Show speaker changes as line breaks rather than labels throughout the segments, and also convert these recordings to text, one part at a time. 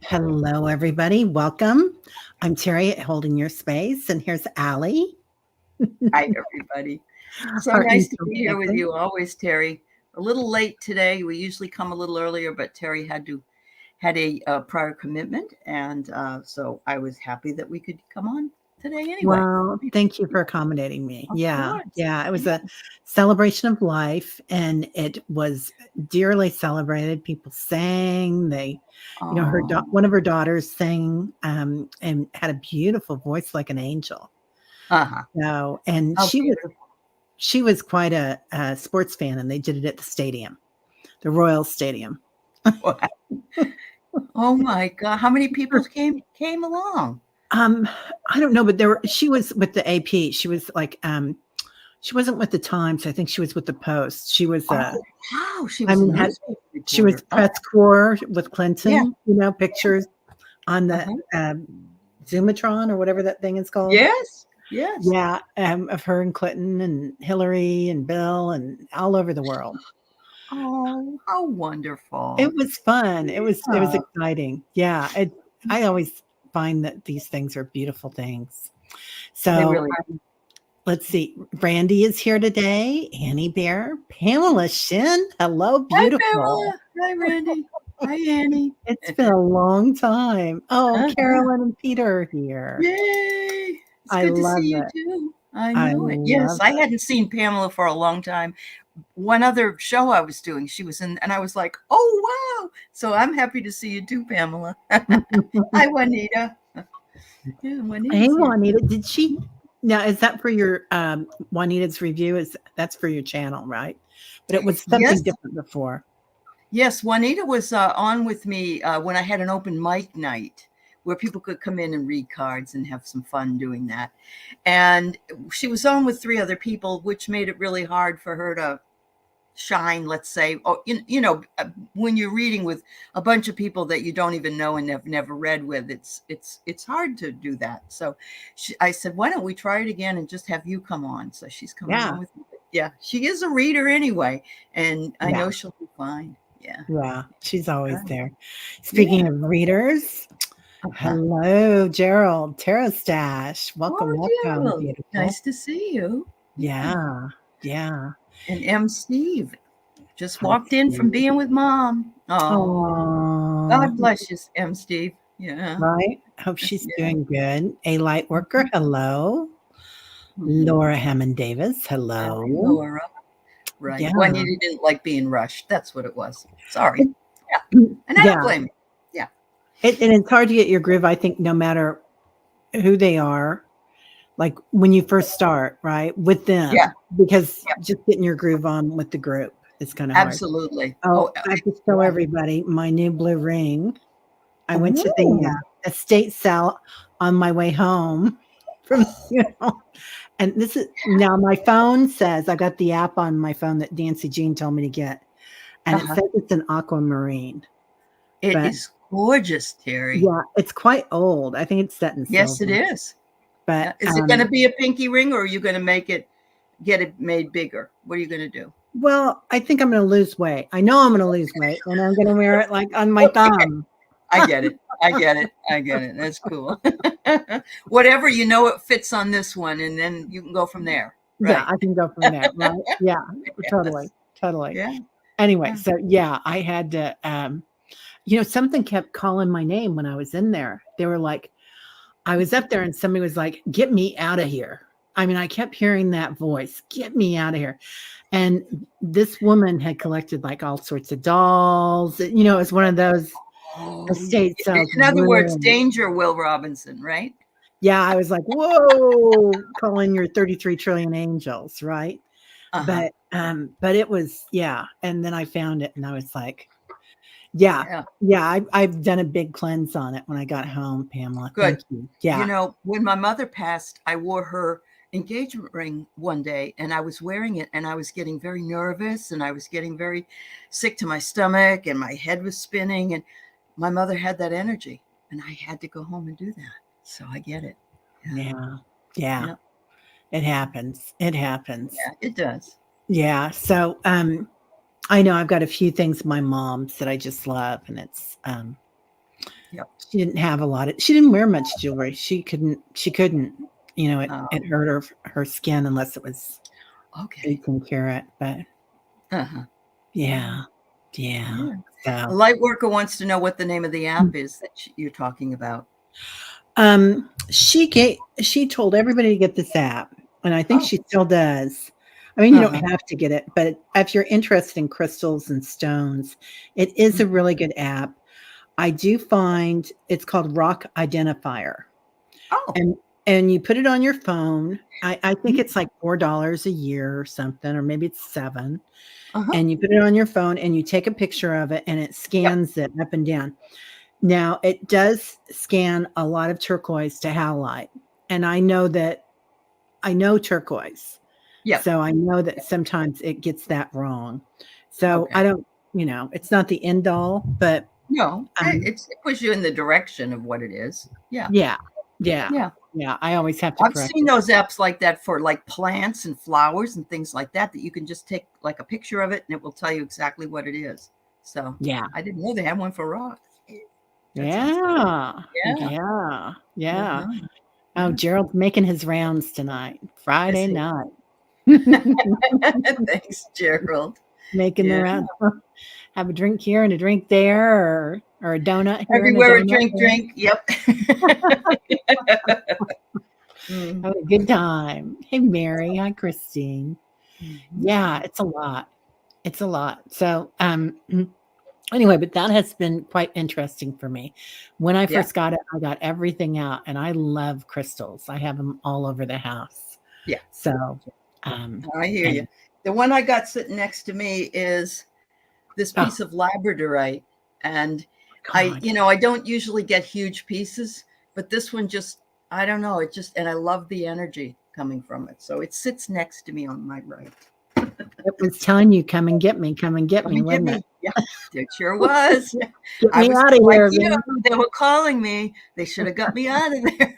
Hello, everybody. Welcome. I'm Teri holding your space, and here's Allie,
Hi, everybody. So
our
nice to
intro
be here with
picker.
you always, Terry. A little late today. We usually come a little earlier, but Terry had a prior commitment, and so I was happy that we could come on today anyway.
Well, thank you for accommodating me.
Of
Yeah,
course.
yeah. It was
Yeah.
a celebration of life, and it was dearly celebrated. People sang.
Oh,
One of her daughters sang and had a beautiful voice like an angel.
uh-huh.
So, and
How beautiful.
she was quite a sports fan, and they did it at the stadium, the Royal Stadium.
Oh my God. How many people came along?
Um, I don't know, but she was with the AP. She was like, she wasn't with the Times. I think she was with the Post. She was,
Oh, wow. She
I
was a
mean,
newspaper
she was
reporter. Oh,
press corps with
yeah.
Clinton, pictures on the
Uh-huh.
Zoomatron or whatever that thing is called.
Yes. Yes.
Yeah, of her and Clinton and Hillary and Bill and all over the world.
Oh, how
It
wonderful.
was fun. It was
Yeah.
exciting. Yeah, I always find that these things are beautiful things.
They
So
really
let's see. Randy is here today. Annie Bear, Pamela Shin. Hello,
Hi,
beautiful.
Pamela. Hi, Randy. Hi, Annie.
It's been a long time. Oh,
Uh-huh.
Carolyn and Peter are here.
Yay. It's
I
good to see
love
you
it.
too. I
I
know it. Yes,
love
I
it.
hadn't seen Pamela for a long time. One other show I was doing, she was in, and I was like, oh, wow. So I'm happy to see you too, Pamela. Hi, Juanita. Yeah,
Hey,
Juanita's here too.
Juanita, did she? Now, is that for your Juanita's review? That's for your channel, right? But it was
Yes,
something different before.
yes. Juanita was on with me when I had an open mic night where people could come in and read cards and have some fun doing that. And she was on with three other people, which made it really hard for her to shine, let's say. Oh, when you're reading with a bunch of people that you don't even know and have never read with, it's hard to do that. So I said, why don't we try it again and just have you come on? So she's coming
Yeah,
on with me. Yeah, she is a reader anyway, and I
yeah,
know she'll be fine. Yeah.
yeah. She's always
Right.
there.
Yeah.
Speaking of readers,
Uh-huh.
hello, Gerald, Tarot Stash. Welcome,
Oh,
welcome,
Gerald,
beautiful.
nice to see you. Yeah.
Yeah, yeah.
And M. Steve just
Hi,
walked in from
Steve.
being with mom. Oh,
Oh,
God bless you, M. Steve. Yeah.
right. Hope she's
Yeah.
doing good. A light worker, hello.
Mhm.
Laura Hammond Davis,
Hi,
hello.
Laura. Right.
Yeah.
Juanita didn't like being rushed. That's what it was. Sorry.
It-
Yeah. And I don't
yeah.
blame her. Yeah.
And it's hard to get your groove, I think, no matter who they are, like when you first start, right, with
Yeah.
them, because
Yeah.
just getting your groove on with the group is kind of hard.
Absolutely.
Oh,
Oh,
I have to show
yeah.
everybody my new blue ring. I went to the
Ooh.
estate sale on my way home from, and this is now my phone says I got the app on my phone that Nancy Jean told me to get, and it
Uh-huh.
says it's an aquamarine,
It
but
is gorgeous, Terry.
yeah, it's quite old. I think it's set in
Yes, it
silver,
is.
but
Is it going to be a pinky ring or are you going to get it made bigger? What are you going to do?
well, I think I'm going to lose weight. I know I'm going to lose weight, and I'm going to wear it like on my
Okay.
thumb.
I get it. I get it. I get it. That's cool. Whatever, it fits on this one, and then you can go from there.
Yeah,
Right.
I can go from there, right? Yeah, totally,
Yes.
totally.
Yeah.
Anyway,
Yeah.
so yeah, I had to. Something kept calling my name when I was in there. They were like, I was up there, and somebody was like, "Get me out of here." I mean, I kept hearing that voice, "Get me out of here." And this woman had collected like all sorts of dolls. It was one of those
Oh,
estate sales.
in other words,
Really.
danger, Will Robinson, right?
Yeah, I was like, "Whoa!" Calling your 33 trillion angels, right?
Uh-huh.
But it was, yeah. And then I found it, and I was like, yeah,
Yeah.
yeah. I've done a big cleanse on it when I got home, Pamela.
Good.
Thank you. Yeah,
When my mother passed, I wore her engagement ring one day and I was wearing it and I was getting very nervous and I was getting very sick to my stomach and my head was spinning and my mother had that energy and I had to go home and do that. So I get it. Yeah.
yeah, yeah.
Yeah.
It happens. It happens.
Yeah, it does.
Yeah. So, I know I've got a few things my mom's that I just love, and it's
Yep.
She didn't have a lot of. She didn't wear much jewelry. She couldn't. You know, it
Um,
hurt her skin unless it was
okay.
18 karat. But
Uh-huh.
yeah, yeah.
Yeah. A
So,
light worker wants to know what the name of the app is that you're talking about.
she told everybody to get this app, and I think
Oh.
she still does. I mean, you don't
Uh-huh.
have to get it, but if you're interested in crystals and stones, it is a
Mhm.
really good app. I do find it's called Rock Identifier,
Oh.
and you put it on your phone. I think
Mhm.
it's like $4 a year or something, or maybe it's 7.
Uh-huh.
And you put it on your phone and you take a picture of it and it
Yep.
scans it up and down. Now, it does scan a lot of turquoise to halite, and I know turquoise,
Yep.
so I know that sometimes it gets that wrong. So I
Okay.
don't, it's not the end all, but
No,
um,
it puts you in the direction of what it is. Yeah.
yeah, yeah,
Yeah.
yeah. I always have to
I've
correct
seen
it.
those apps like that for like plants and flowers and things like that you can just take like a picture of it and it will tell you exactly what it is. So
Yeah,
I didn't know they had one for rocks. That sounds good.
yeah,
Yeah.
yeah, yeah.
Uh-huh.
Oh,
Yeah.
Gerald's making his rounds tonight,
I
Friday
see.
night.
Thanks, Gerald.
Making the
Yeah.
rounds. Have a drink here and a drink there, or a donut here and a
Everywhere a
donut
drink,
there.
drink. Yep. Mm.
Having a good time. Hey, Mary. Hi, Christine.
Mhm.
Yeah, it's a lot. It's a lot. So, anyway, but that has been quite interesting for me. When I
Yeah.
first got it, I got everything out, and I love crystals. I have them all over the house.
Yeah.
So, um,
I hear you.
and
The one I got sitting next to me is this
oh
piece of labradorite, and
God,
I don't usually get huge pieces, but this one just, I don't know, it just, and I love the energy coming from it, so it sits next to me on my right.
it was telling you, "Come and get me, come and get
Come
me,"
and get
wasn't
me.
it?
Yeah, it sure was.
Get
I
me
was
out of
like
here,
you,
man.
they were calling me, they should have got me out of there.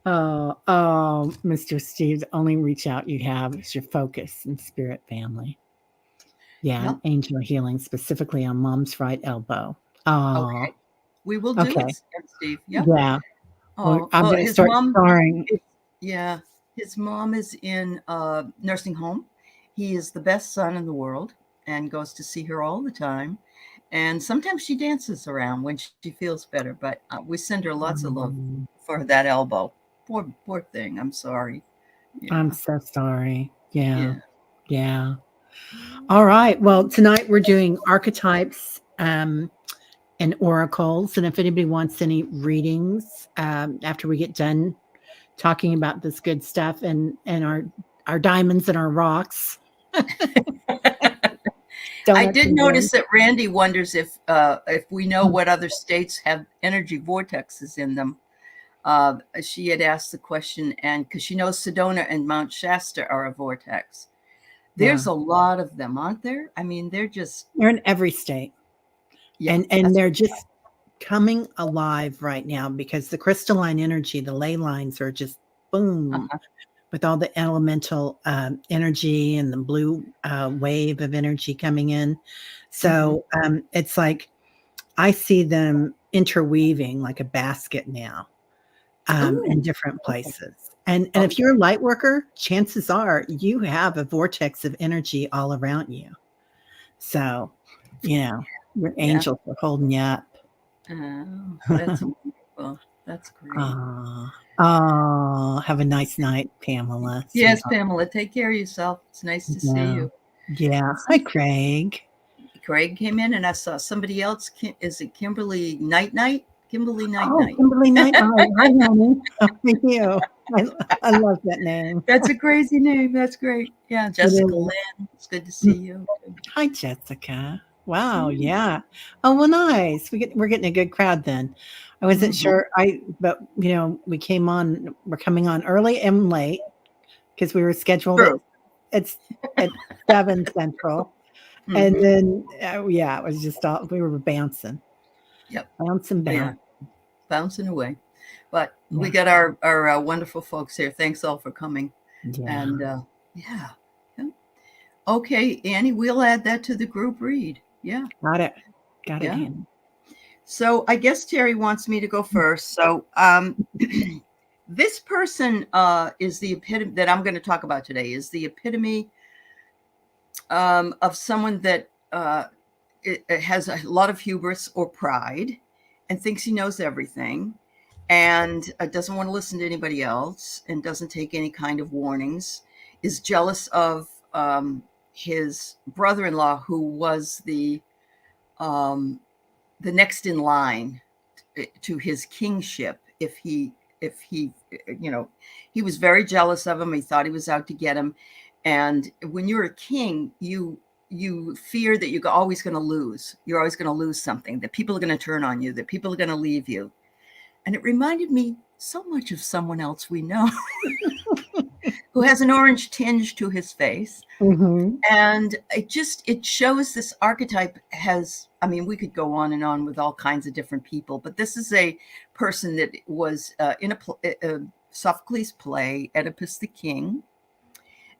Oh, oh, Mr. Steve, the only reach out you have is your focus and spirit family. Yeah,
Yeah,
and angel healing specifically on mom's right elbow. Oh,
okay, we will do it,
okay.
Steve. Yep.
Yeah. Well,
Oh,
I'm
well,
gonna
his
start
mom
starring.
is, yeah, his mom is in a nursing home. He is the best son in the world and goes to see her all the time. And sometimes she dances around when she feels better, but we send her lots of love
Mm,
for that elbow. Poor thing. I'm sorry.
I'm
Yeah.
so sorry. Yeah.
Yeah.
Yeah. All right. Well, tonight we're doing archetypes and oracles. And if anybody wants any readings after we get done talking about this good stuff and our diamonds and our rocks,
I
donuts
did
and
notice
berries.
that Randy wonders if we know what other states have energy vortexes in them. She had asked the question, and because she knows Sedona and Mount Shasta are a vortex. There's
Yeah.
a lot of them, aren't there? I mean, they're just,
They're in every state.
yeah,
And
that's
they're
what.
just coming alive right now because the crystalline energy, the ley lines are just boom
Uh-huh.
with all the elemental energy and the blue wave of energy coming in.
Hmm.
So it's like I see them interweaving like a basket now in
Ooh,
different
okay.
places. And if
Okay.
you're a light worker, chances are you have a vortex of energy all around you. So, your
Yeah.
angels are holding you up.
Oh, that's wonderful. That's great.
Oh, oh, have a nice night, Pamela,
Yes,
sweetheart.
Pamela, take care of yourself. It's nice to see
Yeah.
you.
Yeah.
And
Hi,
some
Craig.
Craig came in, and I saw somebody else. Is it Kimberly Night Night? Kimberly Night
Oh,
Night.
Kimberly Knight. Hi, hi, honey. How are you? I love that name.
That's a crazy name. That's great. Yeah,
It
Jessica
is.
Lynn. It's good to see you.
Hi, Jessica. Wow.
Yeah.
Yeah. Oh, well, nice. We're getting a good crowd then. I wasn't
Mhm.
sure. But we're coming on early and late because we were scheduled
True.
it's at 7 Central. And
Hmm.
then, yeah, it was just all we were bouncing,
Yep.
bouncing,
We are
bouncing.
bouncing away, but we
Yeah,
got our wonderful folks here. Thanks all for coming,
yeah.
and yeah, yeah. Okay, Annie, we'll add that to the group read. Yeah.
Got it. Got it,
Yeah.
Annie.
So I guess Teri wants me to go first. So this person is the epitome that I'm going to talk about today, is the epitome of someone that it has a lot of hubris or pride and thinks he knows everything, and doesn't want to listen to anybody else, and doesn't take any kind of warnings, is jealous of his brother-in-law, who was the next in line to his kingship. If he, he was very jealous of him. He thought he was out to get him. And when you're a king, you fear that you're always going to lose. You're always going to lose something, that people are going to turn on you, that people are going to leave you. And it reminded me so much of someone else we know who has an orange tinge to his face.
Mm-hmm.
And it shows this archetype has, I mean, we could go on and on with all kinds of different people, but this is a person that was in a Sophocles play, Oedipus the King.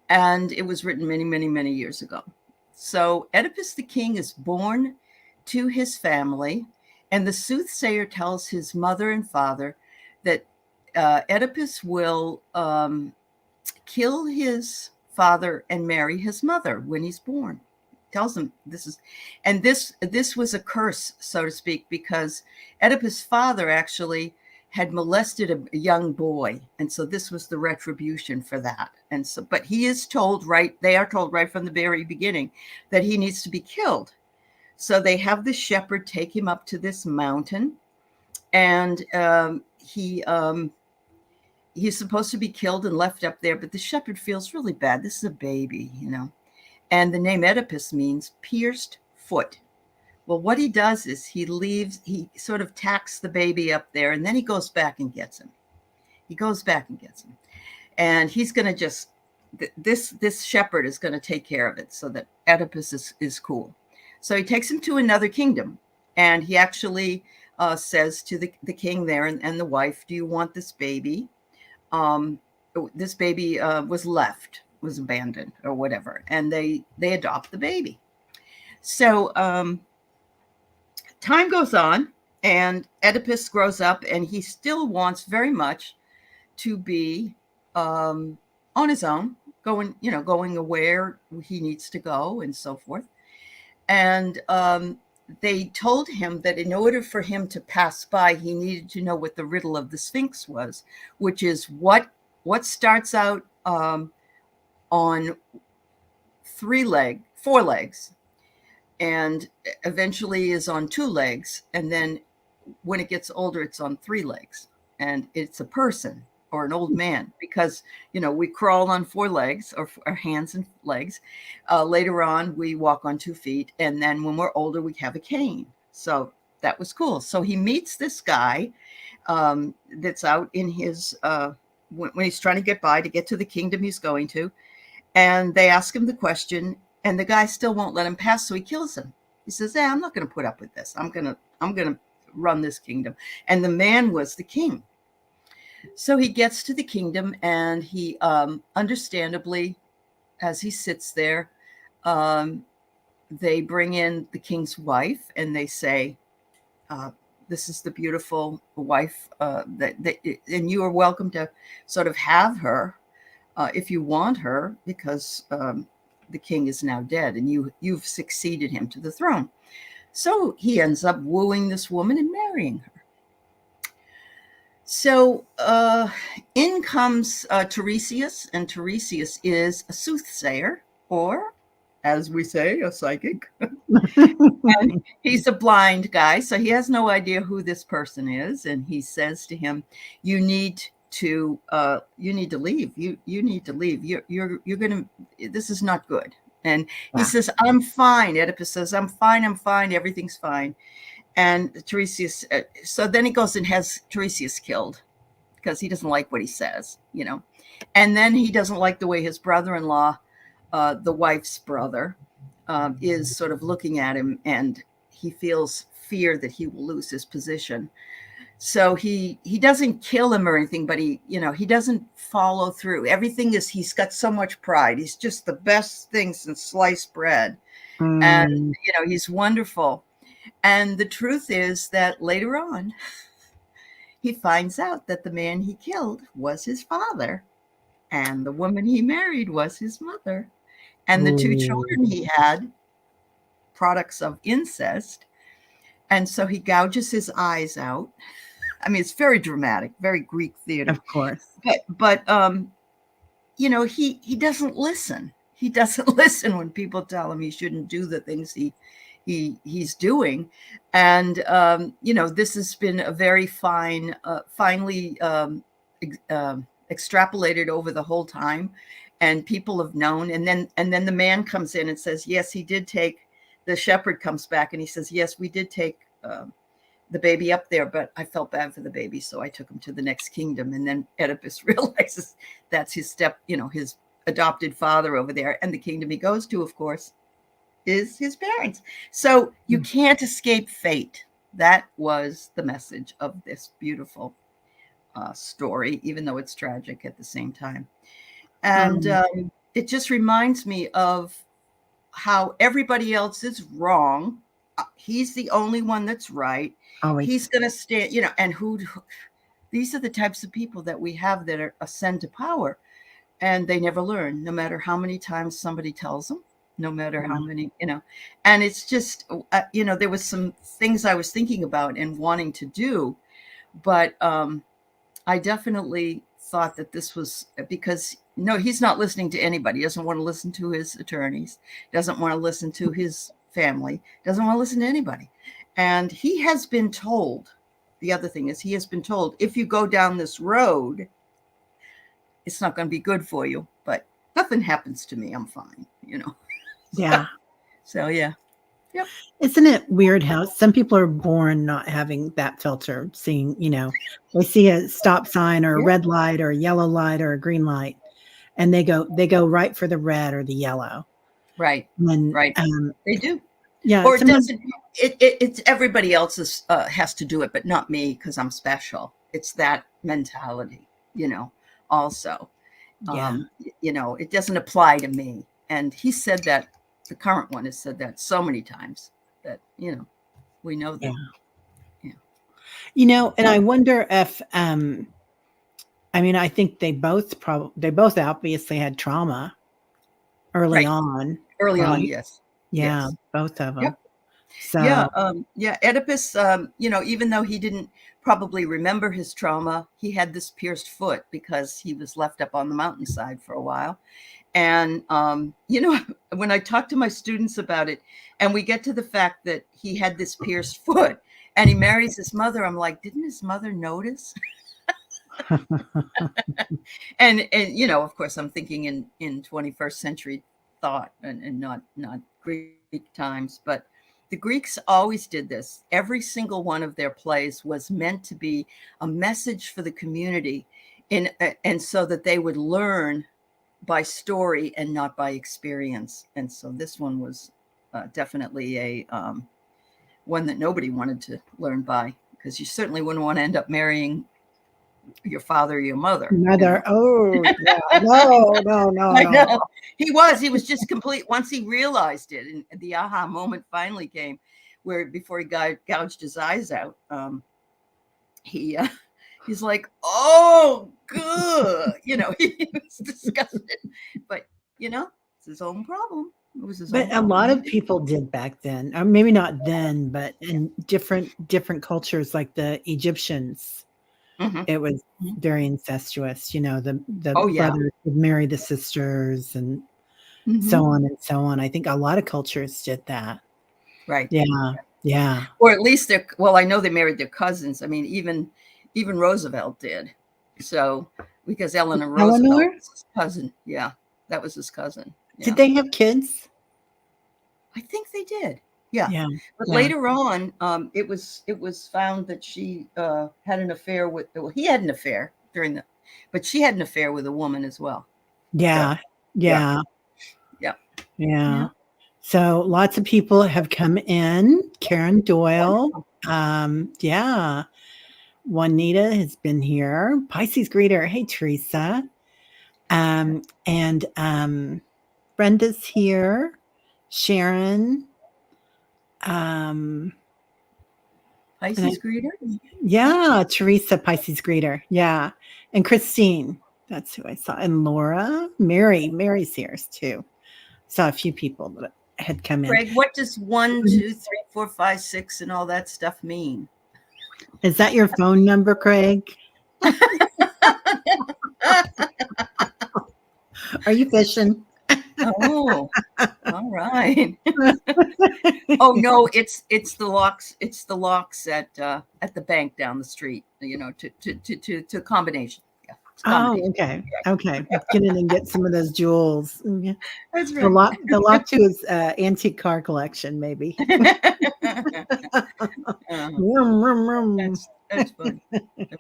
And it was written many, many, many years ago. So Oedipus the King is born to his family, and the soothsayer tells his mother and father that Oedipus will kill his father and marry his mother when he's born. Tells him this was a curse, so to speak, because Oedipus' father actually had molested a young boy, and so this was the retribution for that. And so, but they are told right from the very beginning that he needs to be killed. So they have the shepherd take him up to this mountain, and he's supposed to be killed and left up there, but the shepherd feels really bad. This is a baby, and the name Oedipus means pierced foot. Well, what he does is he sort of tacks the baby up there, and then he goes back and gets him. And he's going to just, this shepherd is going to take care of it so that Oedipus is cool. So he takes him to another kingdom, and he actually says to the king there and the wife, do you want this baby? This baby was abandoned or whatever, and they adopt the baby. So time goes on, and Oedipus grows up, and he still wants very much to be on his own, going where he needs to go and so forth. And they told him that in order for him to pass by, he needed to know what the riddle of the Sphinx was, which is what starts out on four legs, and eventually is on two legs, and then when it gets older, it's on three legs, and it's a person or an old man, because we crawl on four legs, or our hands and legs. Later on, we walk on 2 feet, and then when we're older, we have a cane. So that was cool. So he meets this guy that's out in his when he's trying to get by to get to the kingdom he's going to, and they ask him the question, and the guy still won't let him pass, so he kills him. He says, I'm not going to put up with this. I'm going to run this kingdom. And the man was the king. So he gets to the kingdom, and he understandably, as he sits there, they bring in the king's wife, and they say, this is the beautiful wife and you are welcome to sort of have her if you want her, because the king is now dead, and you've succeeded him to the throne. So he ends up wooing this woman and marrying her. So in comes Tiresias, and Tiresias is a soothsayer, or as we say, a psychic. And he's a blind guy, so he has no idea who this person is. And he says to him, you need to leave. You need to leave. You're gonna, this is not good. And he says, I'm fine. Oedipus says, I'm fine. Everything's fine. And Tiresias, so then he goes and has Tiresias killed, because he doesn't like what he says, And then he doesn't like the way his brother-in-law, the wife's brother, is sort of looking at him, and he feels fear that he will lose his position. So he doesn't kill him or anything, but he doesn't follow through. Everything is, he's got so much pride. He's just the best thing since sliced bread. And,
Mm.
he's wonderful. And the truth is that later on, he finds out that the man he killed was his father, and the woman he married was his mother. And the two children
Ooh.
he had, products of incest. And so he gouges his eyes out. I mean, it's very dramatic, very Greek theater.
Of course.
But he doesn't listen. He doesn't listen when people tell him he shouldn't do the things he's doing. And this has been a very finely extrapolated over the whole time, and people have known. And then the man comes in and says, yes, he did take. The shepherd comes back and he says, yes, we did take the baby up there, but I felt bad for the baby, so I took him to the next kingdom. And then Oedipus realizes that's his his adopted father over there, and the kingdom he goes to, of course, is his parents. So you can't escape fate. That was the message of this beautiful story, even though it's tragic at the same time. And it just reminds me of how everybody else is wrong. He's the only one that's right.
Always.
He's going to stand, and these are the types of people that we have that ascend to power, and they never learn, no matter how many times somebody tells them, no matter how many, and it's just, there was some things I was thinking about and wanting to do, but I definitely thought that this was because, no, he's not listening to anybody. He doesn't want to listen to his attorneys, doesn't want to listen to his family, doesn't want to listen to anybody. And he has been told, the other thing is he has been told, if you go down this road, it's not going to be good for you, but nothing happens to me. I'm fine,
Yeah.
So yeah. Yep.
Isn't it weird how some people are born not having that filter, seeing, they see a stop sign or a red light or a yellow light or a green light, and they go right for the red or the yellow.
Right. Right. They do.
Yeah.
Or it's everybody else's has to do it, but not me, because I'm special. It's that mentality, also.
Yeah.
It doesn't apply to me. And he said that, the current one has said that so many times that, we know that.
Yeah. And I wonder if, I think they both obviously had trauma early on.
Early
right?
on, yes.
Yeah,
yes.
Both of them.
Yep.
So
Oedipus, even though he didn't probably remember his trauma, he had this pierced foot because he was left up on the mountainside for a while. And, when I talk to my students about it, and we get to the fact that he had this pierced foot and he marries his mother, I'm like, didn't his mother notice? and of course, I'm thinking in 21st century thought and not Greek times, but the Greeks always did this. Every single one of their plays was meant to be a message for the community, and so that they would learn by story and not by experience. And so this one was definitely a one that nobody wanted to learn by, because you certainly wouldn't want to end up marrying your father or your mother.
Oh, yeah. No.
I know. He was just complete. Once he realized it, and the aha moment finally came, where before he gouged his eyes out, he's like, oh, good. He was disgusted. But, it's his own problem. It was his own problem.
A lot of people did back then, or maybe not then, but in different cultures, like the Egyptians. It was very incestuous, the brothers would marry the sisters and so on and so on. I think a lot of cultures did that.
Right.
Yeah.
Or at least I know they married their cousins. I mean, even Roosevelt did. So, because Eleanor Roosevelt was his cousin. Yeah, that was his cousin. Yeah.
Did they have kids?
I think they did. Yeah. But
Yeah.
later on, it was found that she had an affair with. Well, he had an affair but she had an affair with a woman as well.
Yeah.
So,
Yeah. So lots of people have come in. Karen Doyle. Juanita has been here. Pisces greeter. Hey, Teresa. And Brenda's here. Sharon.
Pisces greeter?
Yeah, Teresa, Pisces greeter. Yeah. And Christine. That's who I saw. And Laura. Mary's here too. Saw a few people that had come in.
Greg, what does 1, 2, 3, 4, 5, 6 and all that stuff mean?
Is that your phone number, Craig? Are you fishing?
Oh, all right. Oh no, it's the locks. It's the locks at the bank down the street. You know, to combination. Yeah,
Oh, okay. Okay. Get in and get some of those jewels. Yeah.
That's right.
The lock to his antique car collection, maybe. Vroom, vroom, vroom.
That's funny. That's funny.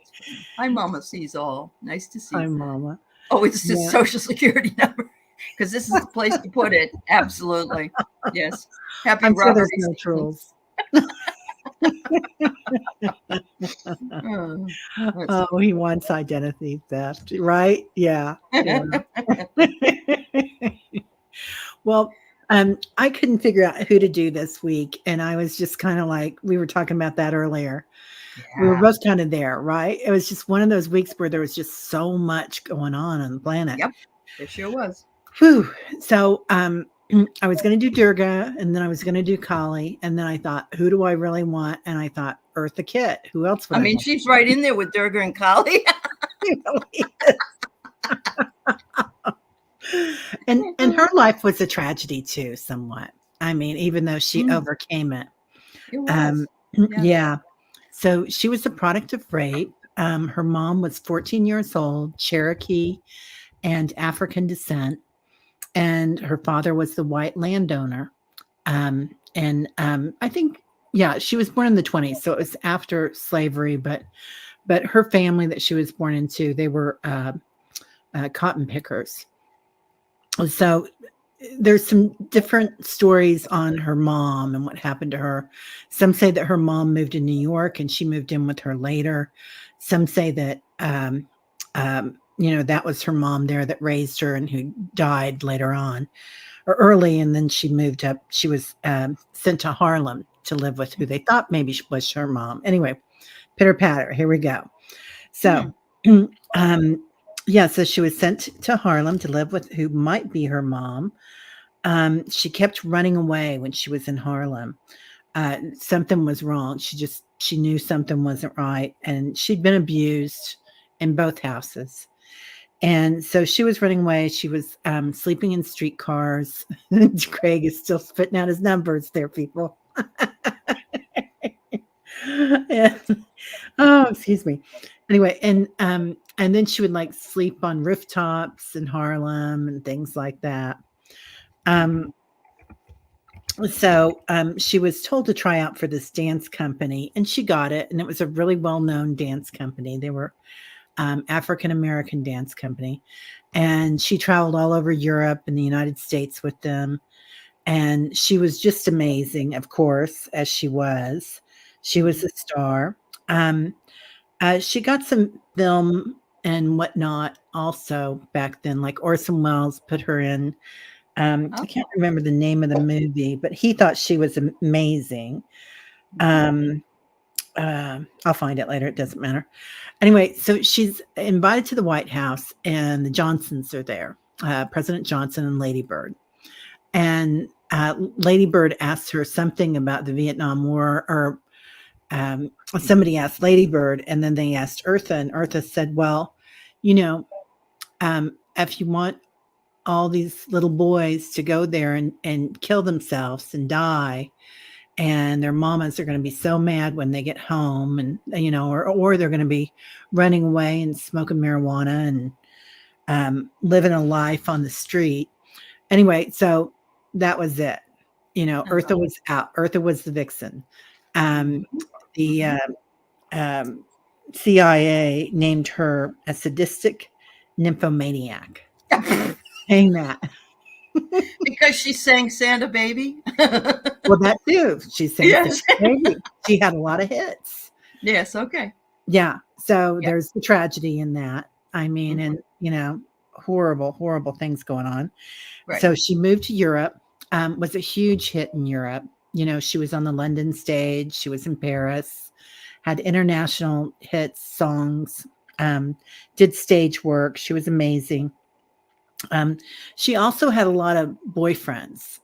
Hi, Mama sees all. Nice to see
Hi,
you.
Mama.
Oh, it's the Social Security number. Because this is the place to put it. Absolutely. Yes. Happy
I'm sure
Robert.
there's no trolls. Oh, he wants identity theft, right? Yeah. Yeah. Well, I couldn't figure out who to do this week. And I was just kind of like, we were talking about that earlier. Yeah. We were both kind of there, right? It was just one of those weeks where there was just so much going on the planet.
Yep. It sure was.
Whew. So I was going to do Durga, and then I was going to do Kali, and then I thought, who do I really want? And I thought, Eartha Kitt. Who else would I
mean, she's right in there with Durga and Kali.
And her life was a tragedy too, somewhat. I mean, even though she overcame it.
It was.
Yeah. So she was a product of rape. Her mom was 14 years old, Cherokee and African descent. And her father was the white landowner. I think, she was born in the 20s. So it was after slavery, but her family that she was born into, they were cotton pickers. So there's some different stories on her mom and what happened to her. Some say that her mom moved to New York and she moved in with her later. Some say that, that was her mom there that raised her and who died later on or early. And then she moved up. She was sent to Harlem to live with who they thought maybe was her mom. Anyway, pitter patter. Here we go. So, so she was sent to Harlem to live with who might be her mom. She kept running away when she was in Harlem. Something was wrong. She knew something wasn't right. And she'd been abused in both houses. And so she was running away. She was sleeping in streetcars. Craig is still spitting out his numbers there, people. Yeah. Oh, excuse me. Anyway, and then she would sleep on rooftops in Harlem and things like that. So she was told to try out for this dance company, and she got it. And it was a really well-known dance company. They were African-American dance company. And she traveled all over Europe and the United States with them. And she was just amazing, of course, as she was. She was a star. She got some film and whatnot also back then, like Orson Welles put her in. I can't remember the name of the movie, but he thought she was amazing. I'll find it later. It doesn't matter. Anyway, so she's invited to the White House and the Johnsons are there, President Johnson and Lady Bird. And Lady Bird asked her something about the Vietnam War, or somebody asked Lady Bird, and then they asked Eartha, and Eartha said, well, if you want all these little boys to go there and kill themselves and die, and their mamas are going to be so mad when they get home, and or they're going to be running away and smoking marijuana and living a life on the street. Anyway, so that was it. Eartha was out. Eartha was the vixen. The CIA named her a sadistic nymphomaniac. Saying that.
Because she sang Santa Baby?
Well, that too. She sang Santa Baby. She had a lot of hits.
Yes, okay.
Yeah. So
Yeah.
there's the tragedy in that. I mean,
Mhm.
and horrible, horrible things going on.
Right.
So she moved to Europe, was a huge hit in Europe. She was on the London stage, she was in Paris, had international hits, songs, um, did stage work. She was amazing. Um, she also had a lot of boyfriends.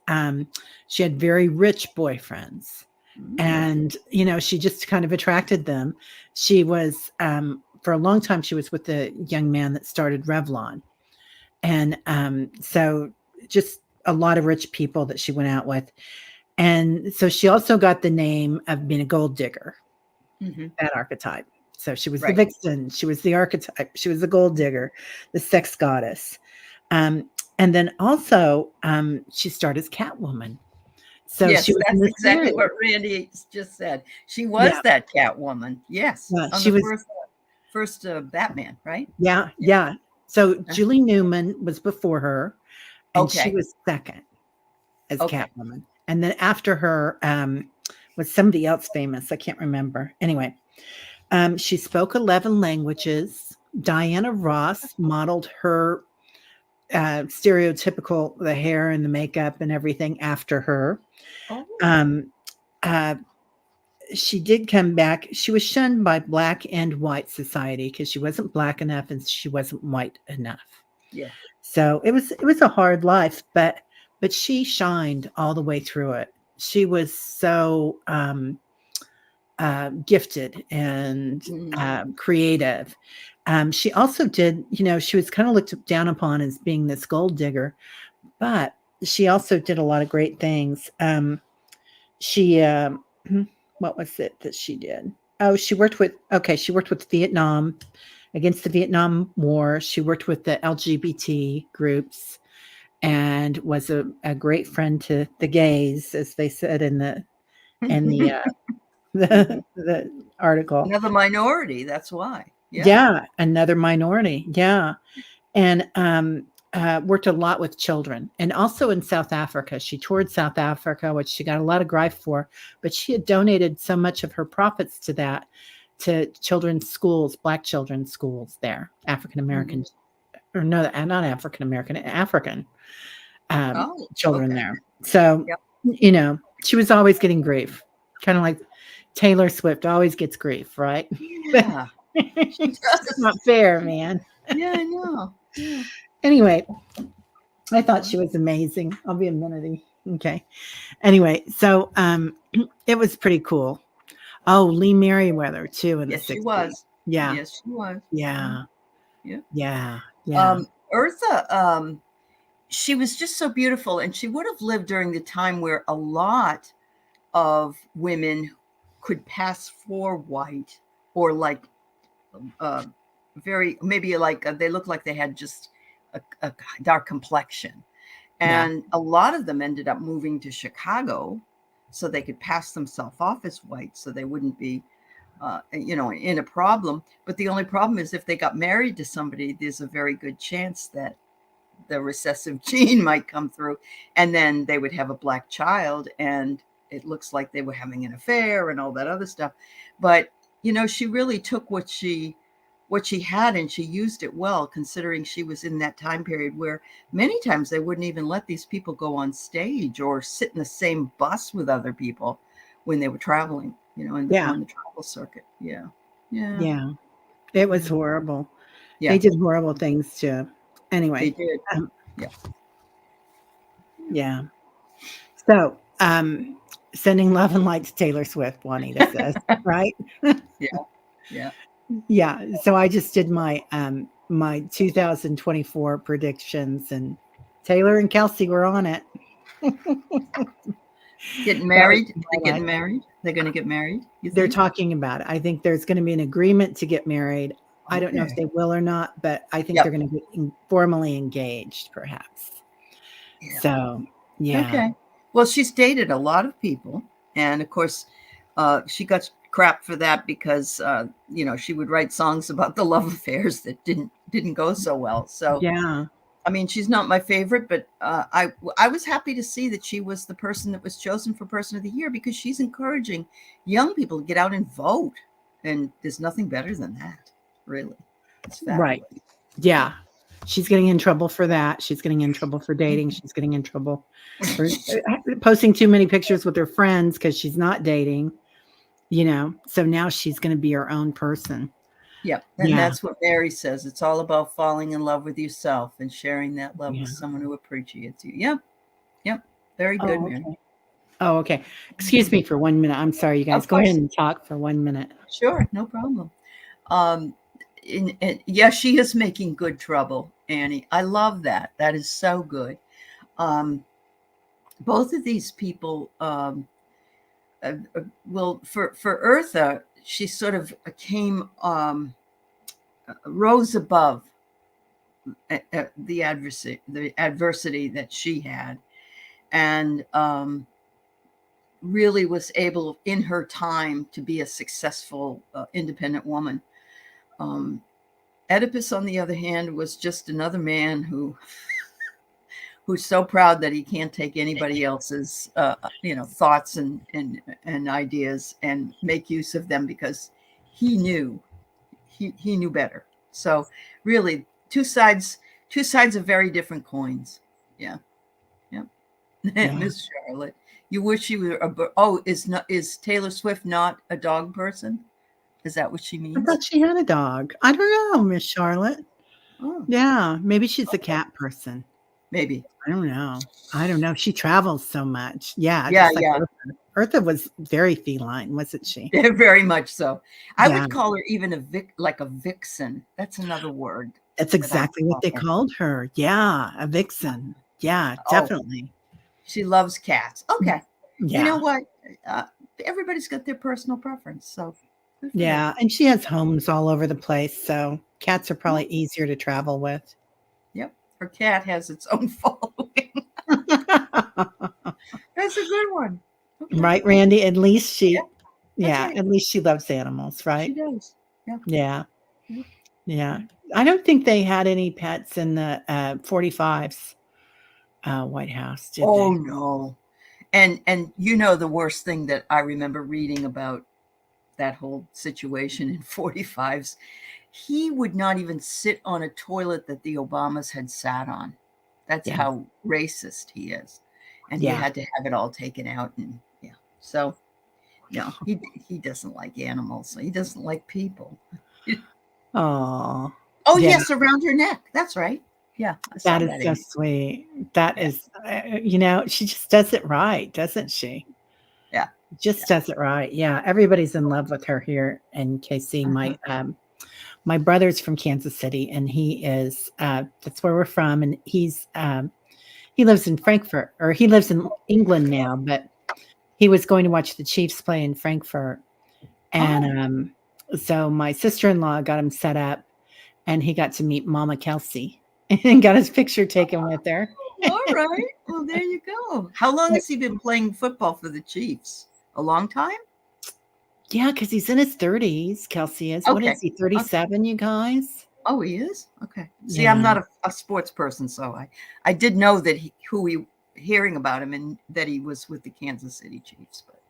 She had very rich boyfriends,
Mm.
and she just kind of attracted them. She was for a long time she was with the young man that started Revlon, and so just a lot of rich people that she went out with. And so she also got the name of being a gold digger,
Hmm.
that archetype. So she was the
Right.
vixen, she was the archetype, she was the gold digger, the sex goddess. um, and then also she starred as Catwoman, so she
Yes,
was in
that's
the
exactly
series.
what Randy just said. She was
Yeah,
that Catwoman. Yes,
yeah,
on
she
the
was.
first Batman, right?
Yeah,
Yeah.
yeah. So
Uh,
Julie Newman was before her, and she
Okay.
was second as
Okay.
Catwoman. And then after her was somebody else famous. I can't remember. Anyway, she spoke 11 languages. Diana Ross modeled her stereotypical, the hair and the makeup and everything after her.
Oh.
Um, uh, she did come back. She was shunned by Black and white society because she wasn't Black enough and she wasn't white enough.
Yeah.
So it was a hard life, but she shined all the way through it. She was so gifted and
Mm.
creative. She also did, she was kind of looked down upon as being this gold digger, but she also did a lot of great things. She what was it that she did? Oh, she worked with Vietnam, against the Vietnam War. She worked with the LGBT groups and was a great friend to the gays, as they said in the the article.
Another minority. That's why. Yeah.
Yeah, another minority. Yeah, and worked a lot with children, and also in South Africa. She toured South Africa, which she got a lot of grief for, but she had donated so much of her profits to that, to children's schools, Black children's schools there, African
Hmm.
American, or no, not African American, African
Oh.
children
Okay.
there. So,
Yep.
she was always getting grief, kind of like Taylor Swift always gets grief, right? But
Yeah. She
it's
does.
not fair, man.
Yeah, I know. Yeah.
Anyway, I thought
Wow.
she was amazing. I'll be a minute. Okay. Anyway, so it was pretty cool. Oh, Lee Merriweather too in the
Yes, she
60s.
was.
Yeah.
Yes, she was. Mhm.
Yeah.
Yeah.
Yeah. Yeah.
Eartha, she was just so beautiful, and she would have lived during the time where a lot of women could pass for white, or like uh, very maybe like they look like they had just a dark complexion,
Yeah.
and a lot of them ended up moving to Chicago so they could pass themselves off as white, so they wouldn't be in a problem. But the only problem is if they got married to somebody, there's a very good chance that the recessive gene might come through, and then they would have a Black child, and it looks like they were having an affair and all that other stuff. But she really took what she had, and she used it well, considering she was in that time period where many times they wouldn't even let these people go on stage or sit in the same bus with other people when they were traveling,
Yeah.
on the travel circuit. Yeah. Yeah.
Yeah. It was horrible. They
Yeah.
did horrible things too.
They
Anyway,
did.
um,
Yeah.
yeah. So, sending love and light to Taylor Swift, Juanita says, right?
Yeah. Yeah.
Yeah. So I just did my 2024 predictions, and Taylor and Kelsey were on it.
Getting
That was
married? They
my life.
getting married? They're going to get married, you
They're
think?
talking about it. I think there's going to be an agreement to get married. I don't know if
Okay.
they will or not, but I think they're
Yep.
going to get formally engaged, perhaps.
Yeah.
So, yeah,
Okay. Well, she's dated a lot of people, and of course, she got crap for that because she would write songs about the love affairs that didn't go so well. So,
yeah,
I mean, she's not my favorite, but I was happy to see that she was the person that was chosen for Person of the Year, because she's encouraging young people to get out and vote. And there's nothing better than that, really. It's fabulous.
Right. Yeah. She's getting in trouble for that. She's getting in trouble for dating. She's getting in trouble for posting too many pictures with her friends because she's not dating, So now she's going to be her own person.
Yep. And that's what Mary says. It's all about falling in love with yourself and sharing that love with someone who appreciates you. Yep. Yep. Very good, Mary.
Okay. Oh, okay. Excuse me for 1 minute. I'm sorry, you guys. Go ahead and talk for 1 minute.
Sure. No problem. Yes, she is making good trouble, Annie. I love that. That is so good. Both of these people, well, for Eartha, she sort of rose above the adversity that she had, and really was able in her time to be a successful independent woman. Oedipus, on the other hand, was just another man who's so proud that he can't take anybody else's thoughts and ideas and make use of them, because he knew better. So really, two sides of very different coins. Yeah. Miss Charlotte, you wish you were is Taylor Swift not a dog person? Is that what she means?
I thought she had a dog. I don't know, Miss Charlotte. Oh. Yeah, maybe she's a cat person.
Maybe.
I don't know. She travels so much. Yeah.
Yeah.
Eartha was very feline, wasn't she?
Yeah, very much so. I would call her even a vixen. That's another word.
That's exactly what they called her. Yeah, a vixen. Yeah, definitely.
She loves cats. Okay.
Yeah.
You know what? Everybody's got their personal preference. So.
Yeah, and she has homes all over the place, so cats are probably easier to travel with.
Yep. Her cat has its own following. That's a good one.
Okay. Right, Randy? At least she right. At least she loves animals, right?
She does.
Yeah. I don't think they had any pets in the 45's White House, did they?
No. And the worst thing that I remember reading about that whole situation in 45's, he would not even sit on a toilet that the Obamas had sat on. That's how racist he is. And he had to have it all taken out. And so no, he doesn't like animals. So he doesn't like people.
Oh,
yes, around her neck. That's right. Yeah.
That is so sweet. That is, she just does it right, doesn't she?
Yeah.
Just does it right. Yeah. Everybody's in love with her here in KC. My brother's from Kansas City, and he is, that's where we're from. And he lives in Frankfurt, or he lives in England now, but he was going to watch the Chiefs play in Frankfurt. And so my sister-in-law got him set up, and he got to meet Mama Kelsey and got his picture taken with her.
All right. Well, there you go. How long has he been playing football for the Chiefs? A long time?
Yeah, because he's in his 30s, Kelsey is. Okay. What is he, 37, you guys?
Oh, he is? Okay. See, I'm not a sports person, so I did know that hearing about him and that he was with the Kansas City Chiefs. But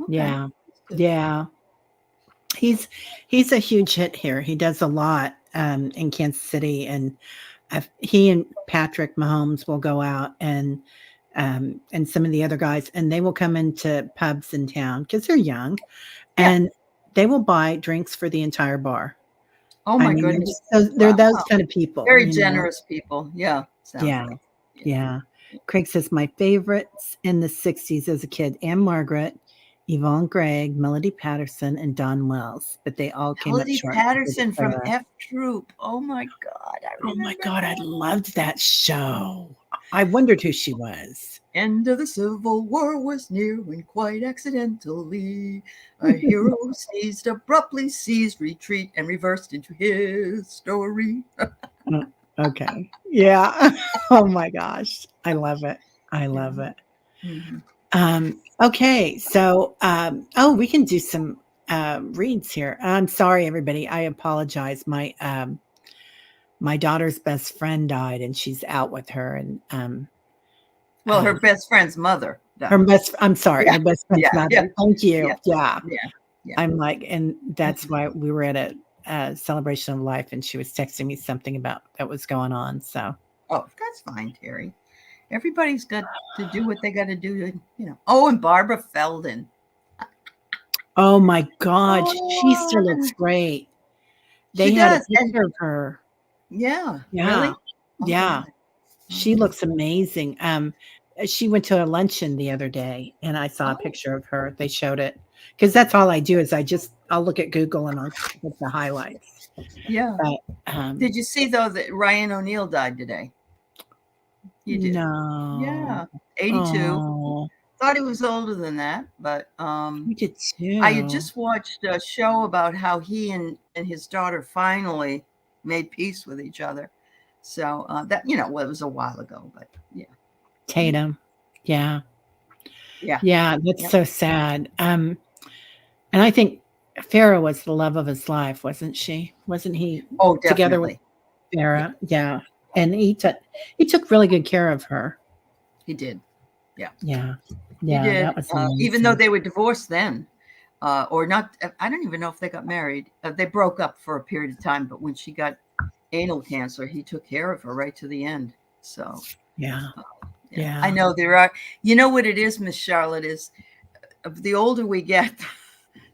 yeah. He's a huge hit here. He does a lot in Kansas City, and he and Patrick Mahomes will go out and some of the other guys, and they will come into pubs in town because they're young, and they will buy drinks for the entire bar.
Oh my goodness!
They're those kind of people.
Very generous people. Yeah.
Yeah. Craig says my favorites in the 60s as a kid: Anne Margaret, Yvonne Gregg, Melody Patterson, and Don Wells. But they all came up short.
Melody Patterson from F Troop. Oh my God!
I loved that show. I wondered who she was.
End of the Civil War was near when quite accidentally a hero sneezed, abruptly seized retreat, and reversed into history.
Okay. Yeah. Oh my gosh. I love it. Mm-hmm. Okay. So, we can do some reads here. I'm sorry, everybody. I apologize. My daughter's best friend died, and she's out with her. And
her best friend's mother died.
I'm sorry, her best friend's mother. Thank you. Yeah. I'm like, and that's why we were at a celebration of life, and she was texting me something about that was going on. So,
Oh, that's fine, Teri. Everybody's got to do what they got to do. Oh, and Barbara Feldon.
oh my God, she still
Oh,
looks great.
she
They had a
does. And
picture of her.
yeah,
Yeah,
really? Oh,
yeah,
God.
she looks amazing. She went to a luncheon the other day, and I saw a
Oh,
picture of her. They showed it because that's all I do is I'll look at Google and I'll get the highlights.
yeah.
But
Did you see, though, that Ryan O'Neal died today? You did.
no,
Yeah. 82.
oh,
Thought he was older than that, but
we did
I had
too.
just watched a show about how he and his daughter finally made peace with each other. So that well, it was a while ago, but yeah,
Tatum, yeah,
yeah,
yeah, that's
yeah.
so sad. And I think Farrah was the love of his life, wasn't she? Wasn't he
Oh,
together with
definitely. Yeah,
Farrah? Yeah, and he took really good care of her.
he did. Yeah,
Yeah,
he
yeah,
did.
that was
Even though
amazing.
they were divorced then, or not, I don't even know if they got married. They broke up for a period of time, but when she got anal cancer, he took care of her right to the end. So
Yeah,
uh, yeah, I
yeah,
know there are. You know what it is, Miss Charlotte, is the older we get,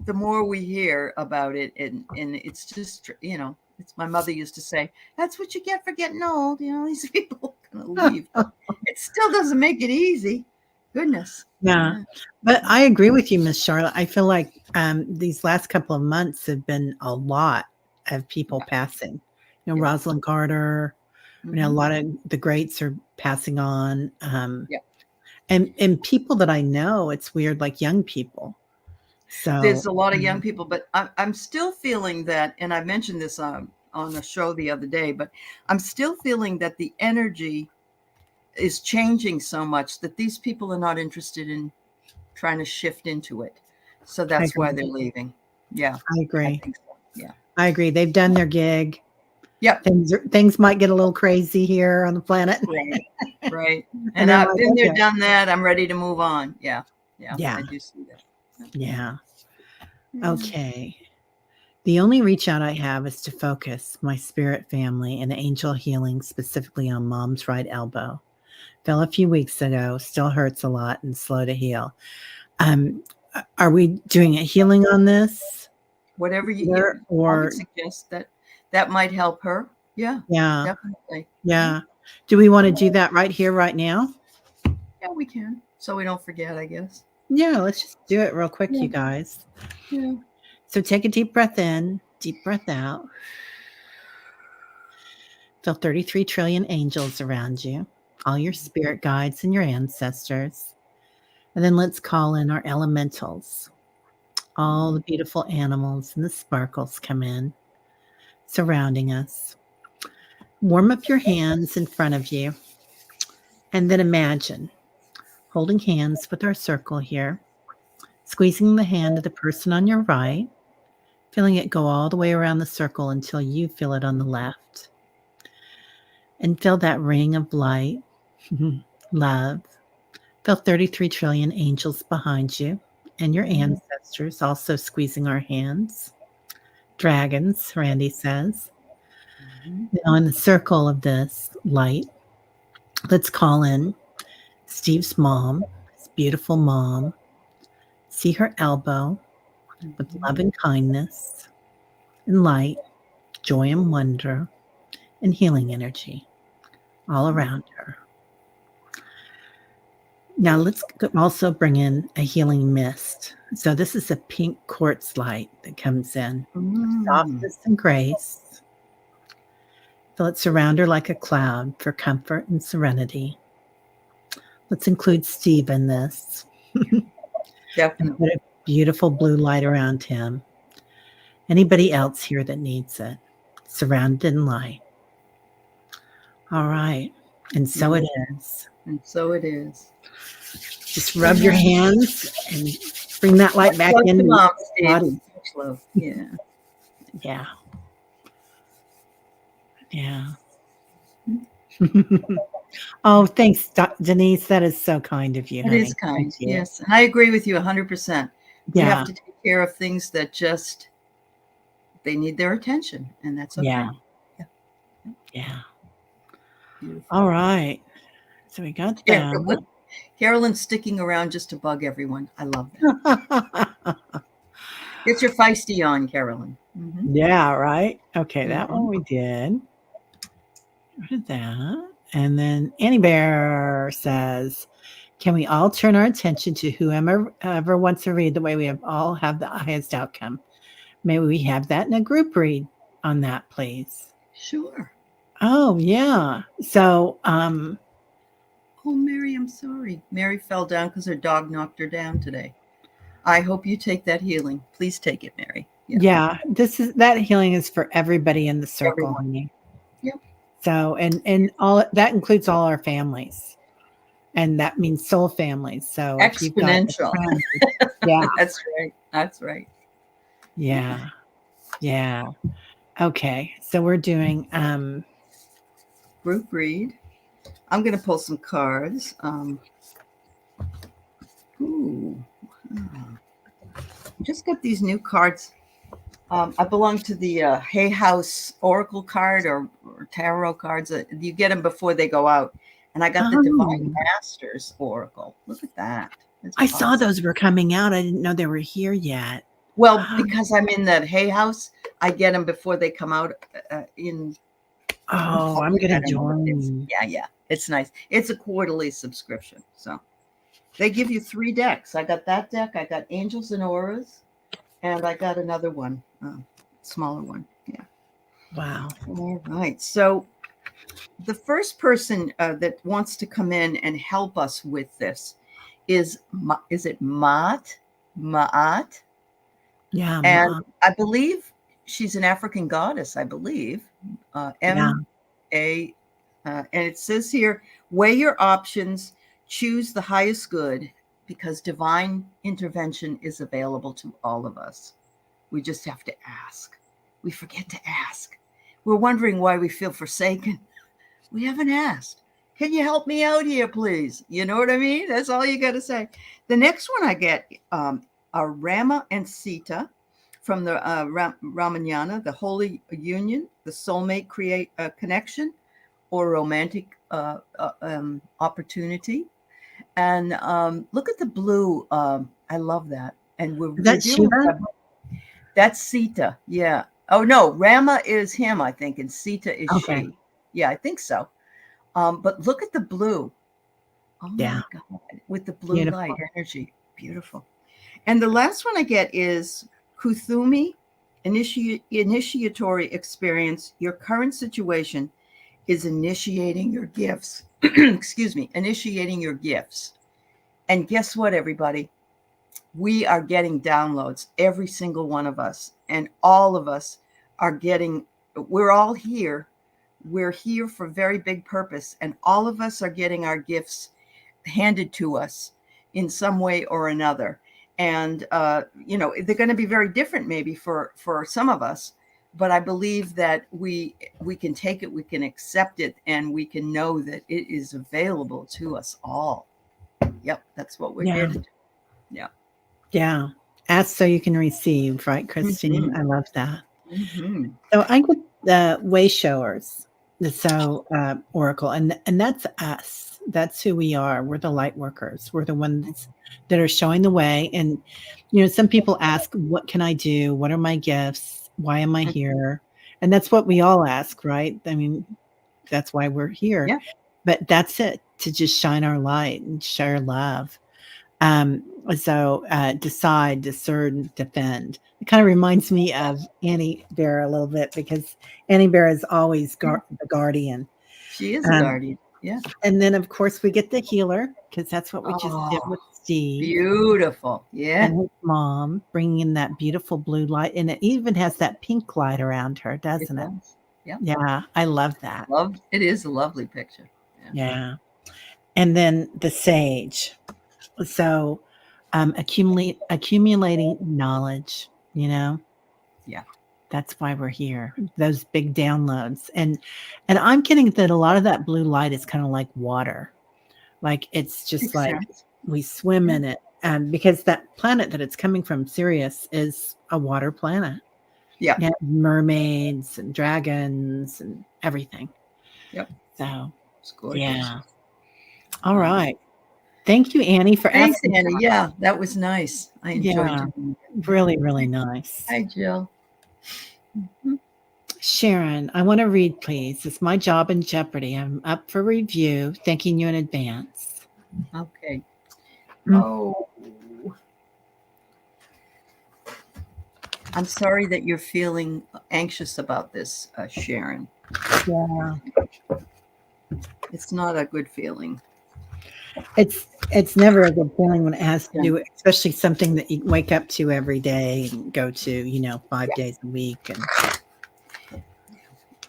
the more we hear about it, and it's just it's my mother used to say, that's what you get for getting old. These people are gonna leave, but it still doesn't make it easy. Goodness.
yeah.
Yeah.
But I agree with you, Miss Charlotte. I feel like these last couple of months have been a lot of people
Yeah.
passing.
Yeah.
Rosalind Carter. A
Hmm.
lot of the greats are passing on.
Yeah.
And people that I know, it's weird, like young people.
There's
So,
a lot of young people, but I'm still feeling that, and I mentioned this on a show the other day, but I'm still feeling that the energy is changing so much that these people are not interested in trying to shift into it. So
I
that's why
agree.
they're leaving. Yeah,
I
I
agree.
think so. Yeah.
I agree. They've done their gig.
Yep.
Things might get a little crazy here on the planet,
Right. Right.
and
And
they're
I've
like,
been there,
okay,
done that. I'm ready to move on. Yeah. Yeah.
yeah,
I do see that.
yeah,
Yeah.
okay. The only reach out I have is to focus my spirit family and angel healing specifically on mom's right elbow. Fell a few weeks ago, still hurts a lot and slow to heal. Um, are we doing a healing on this?
Whatever I would
Or
suggest that might help her. Yeah,
yeah,
definitely.
yeah. Do we want to do that right here, right now?
Yeah, we can. So we don't forget, I guess.
Yeah, let's just do it real quick,
Yeah.
you guys.
Yeah.
So take a deep breath in, deep breath out. Feel 33 trillion angels around you, all your spirit guides and your ancestors. And then let's call in our elementals. All the beautiful animals and the sparkles come in, surrounding us. Warm up your hands in front of you. And then imagine holding hands with our circle here, squeezing the hand of the person on your right, feeling it go all the way around the circle until you feel it on the left. And feel that ring of light, love. Feel 33 trillion angels behind you and your ancestors also squeezing our hands. Dragons, Randy says.
Mhm.
Now, in the circle of this light, let's call in Steve's mom, his beautiful mom. See her elbow with
Mhm.
love and kindness and light, joy and wonder, and healing energy all around her. Now, let's also bring in a healing mist. So, this is a pink quartz light that comes in,
Mm.
softness and grace. Feel it surround her like a cloud for comfort and serenity. Let's include Steve in this and
Definitely.
put a beautiful blue light around him. Anybody else here that needs it, surrounded in light. All right. And so it
Beautiful.
is.
And so it is.
Just rub your hands and bring that light
Much
back
love to
into
mom,
your
Steve.
body.
Much love. Yeah.
Yeah. Yeah. Oh, thanks, Denise. That is so kind of you,
It is
honey. Thank
kind.
you.
Yes. And I agree with you 100%. We have
Yeah.
to take care of things that just they need their attention, and that's okay.
Yeah.
Yeah.
Yeah.
Beautiful.
All right. So we got that.
Carolyn's sticking around just to bug everyone. I love that. Get your feisty on, Carolyn. Mm-hmm.
Yeah, right. Okay, that
Mm-hmm.
one we did. What is that? And then Annie Bear says, can we all turn our attention to whoever wants to read the way we all have the highest outcome? May we have that in a group read on that, please?
Sure.
Oh, yeah. So,
Oh, Mary, I'm sorry. Mary fell down because her dog knocked her down today. I hope you take that healing. Please take it, Mary.
Yeah, that healing is for everybody in the circle,
Everyone.
honey.
Yep.
So, and all that includes all our families, and that means soul families. So, if you've got a
Exponential.
friend, yeah,
That's right. That's right.
yeah, yeah. Okay, so we're doing
Group read. I'm going to pull some cards. Just got these new cards. I belong to the Hay House Oracle card or tarot cards. You get them before they go out. And I got the Divine Masters Oracle. Look at that.
I saw those were coming out. I didn't know they were here yet.
Well, because I'm in that Hay House, I get them before they come out in.
Oh, I'm going to join.
Yeah. It's nice. It's a quarterly subscription. So they give you 3 decks. I got that deck. I got Angels and Auras. And I got another one, smaller one. Yeah.
Wow.
All right. So the first person that wants to come in and help us with this is it Ma'at?
Yeah.
And I believe she's an African goddess, I believe. M-A. And it says here, weigh your options, choose the highest good, because divine intervention is available to all of us. We just have to ask. We forget to ask. We're wondering why we feel forsaken. We haven't asked. Can you help me out here, please? You know what I mean? That's all you got to say. The next one I get are Rama and Sita from the Ramayana, the Holy Union, the soulmate connection, or romantic opportunity. And look at the blue. I love that. And we're dealing with that's Sita. Yeah. Oh, no. Rama is him, I think. And Sita is she. Yeah, I think so. But look at the blue. Oh, my God. With the blue light energy. Beautiful. And the last one I get is Kuthumi, initiatory experience. Your current situation is initiating your gifts. Excuse me. Initiating your gifts. And guess what, everybody? We are getting downloads, every single one of us. And all of us are getting, we're all here. We're here for a very big purpose. And all of us are getting our gifts handed to us in some way or another. And, they're going to be very different maybe for some of us. But I believe that we can take it, we can accept it, and we can know that it is available to us all. Yep, that's what we're here to do. Yeah.
Yeah. Ask so you can receive, right, Christine? Mm-hmm. I love that.
Mm-hmm.
So I get the way showers, Oracle, and that's us. That's who we are. We're the light workers. We're the ones that are showing the way. And, some people ask, what can I do? What are my gifts? Why am I here? And that's what we all ask, right? I mean, that's why we're here.
Yeah.
But that's it, to just shine our light and share love. So decide, discern, defend. It kind of reminds me of Annie Bear a little bit, because Annie Bear is always the guardian.
She is a guardian. Yeah.
And then, of course, we get the healer, because that's what we just did with Steve.
Beautiful. Yeah.
And his mom, bringing in that beautiful blue light. And it even has that pink light around her, doesn't it?
Yeah.
Yeah. I love that.
It is a lovely picture.
Yeah. And then the sage. So accumulating knowledge,
Yeah.
That's why we're here. Those big downloads. And I'm getting that a lot of that blue light is kind of like water. Like it's just like we swim in it, because that planet that it's coming from, Sirius, is a water planet.
Yeah.
It has mermaids and dragons and everything.
Yep.
So,
It's gorgeous.
yeah. All right. Thank you, Annie, for
Thanks,
asking.
Annie. Yeah, that was nice. I enjoyed
Yeah,
doing it.
really, really nice.
Hi, Jill.
Sharon, I want to read, please. It's my job in jeopardy. I'm up for review. Thanking you in advance.
Okay.
Mm.
Oh, I'm sorry that you're feeling anxious about this, Sharon.
Yeah.
It's not a good feeling.
It's never a good feeling when it has to
Yeah.
do, especially something that you wake up to every day and go to, 5 days a week. And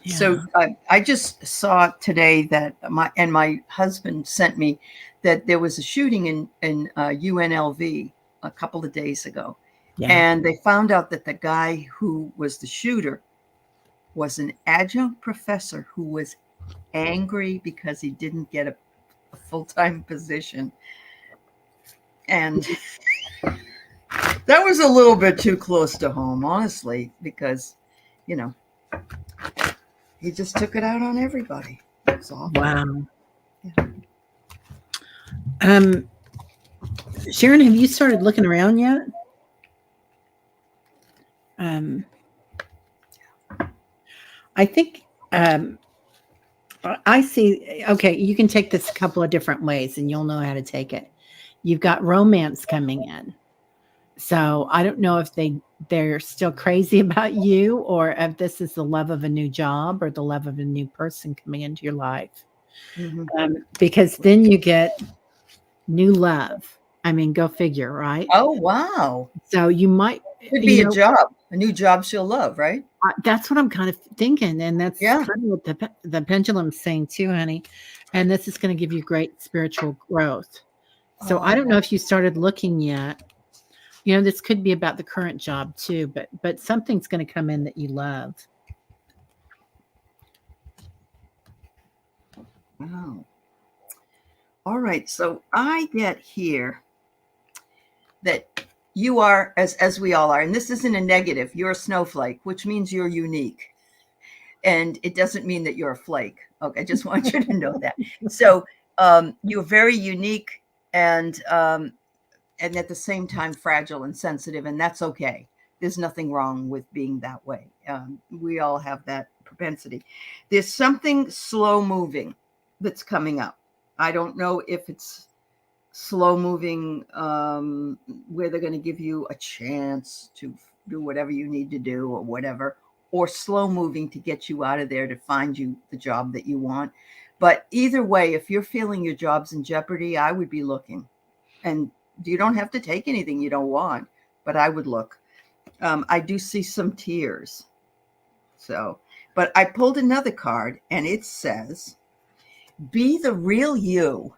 yeah.
So I just saw today that my husband sent me that there was a shooting in UNLV a couple of days ago,
Yeah.
and they found out that the guy who was the shooter was an adjunct professor who was angry because he didn't get a full-time position, and that was a little bit too close to home, honestly, because he just took it out on everybody. It's awful.
Wow.
Yeah.
Sharon, have you started looking around yet? I think I see. Okay, you can take this a couple of different ways, and you'll know how to take it. You've got romance coming in, so I don't know if they're still crazy about you, or if this is the love of a new job or the love of a new person coming into your life.
Mm-hmm.
Because then you get new love. I mean, go figure, right?
Oh, wow.
So you might
Could be a job, a new job she'll love, right?
That's what I'm kind of thinking, and that's
Yeah.
kind of what the pendulum's saying too, honey. And this is going to give you great spiritual growth. So I don't know if you started looking yet. This could be about the current job too, but something's going to come in that you love.
Wow. All right. So I get here that you are, as we all are, and this isn't a negative, you're a snowflake, which means you're unique. And it doesn't mean that you're a flake. Okay, I just want you to know that. So you're very unique and at the same time fragile and sensitive, and that's okay. There's nothing wrong with being that way. We all have that propensity. There's something slow moving that's coming up. I don't know if it's slow moving where they're going to give you a chance to do whatever you need to do or whatever, or slow moving to get you out of there to find you the job that you want. But either way, if you're feeling your job's in jeopardy, I would be looking. And you don't have to take anything you don't want, but I would look. I do see some tears. So, but I pulled another card and it says, be the real you.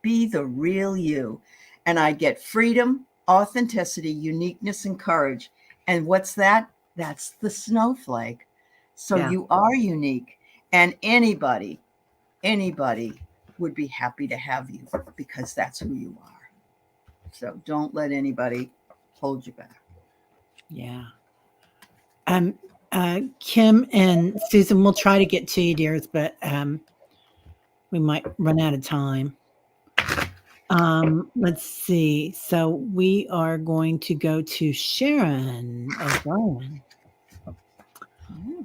Be the real you. And I get freedom, authenticity, uniqueness, and courage. And what's that? That's the snowflake. So you are unique, and anybody would be happy to have you because that's who you are. So don't let anybody hold you back.
Yeah. Kim and Susan, we'll try to get to you, dears, but we might run out of time. Let's see. So we are going to go to Sharon O'Brien.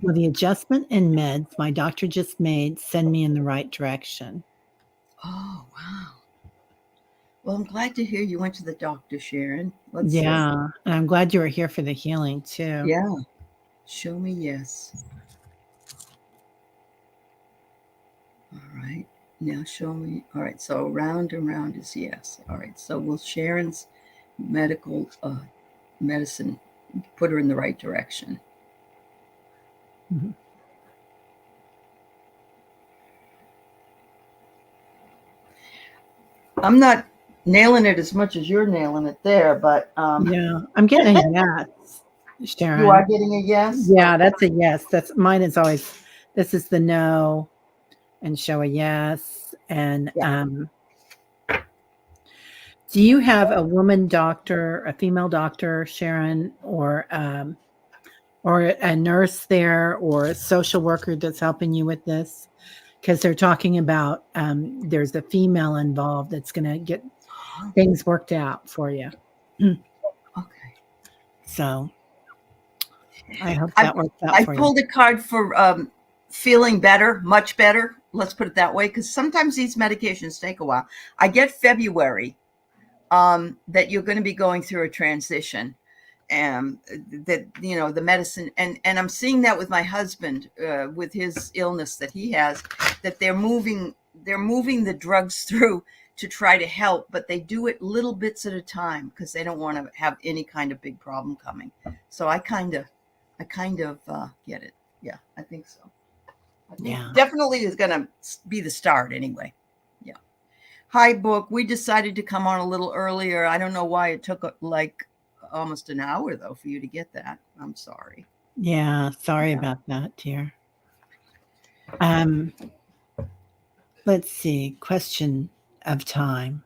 Well, the adjustment and meds my doctor just made send me in the right direction.
Oh, wow. Well, I'm glad to hear you went to the doctor, Sharon. Let's
see. And I'm glad you were here for the healing too.
Yeah. Show me yes. All right. Now show me. All right. So round and round is yes. All right. So will Sharon's medical medicine put her in the right direction?
Mm-hmm.
I'm not nailing it as much as you're nailing it there, but
yeah, I'm getting a yes, Sharon.
You are getting a yes?
Yeah, that's a yes. That's mine is always, this is the no and show a yes. And Do you have a woman doctor, a female doctor, Sharon, or a nurse there, or a social worker that's helping you with this? Because they're talking about there's a female involved that's going to get things worked out for you.
Okay.
So I hope that works out
I
for you.
pulled a card for feeling better, much better. Let's put it that way, because sometimes these medications take a while. I get February that you're going to be going through a transition, and that the medicine, and I'm seeing that with my husband with his illness that he has, that they're moving the drugs through to try to help, but they do it little bits at a time because they don't want to have any kind of big problem coming. So I kind of get it. Yeah, I think so.
Yeah,
definitely is going to be the start anyway. Yeah. Hi, book. We decided to come on a little earlier. I don't know why it took like almost an hour though for you to get that. I'm sorry.
Yeah, sorry about that, dear. Let's see. Question of time.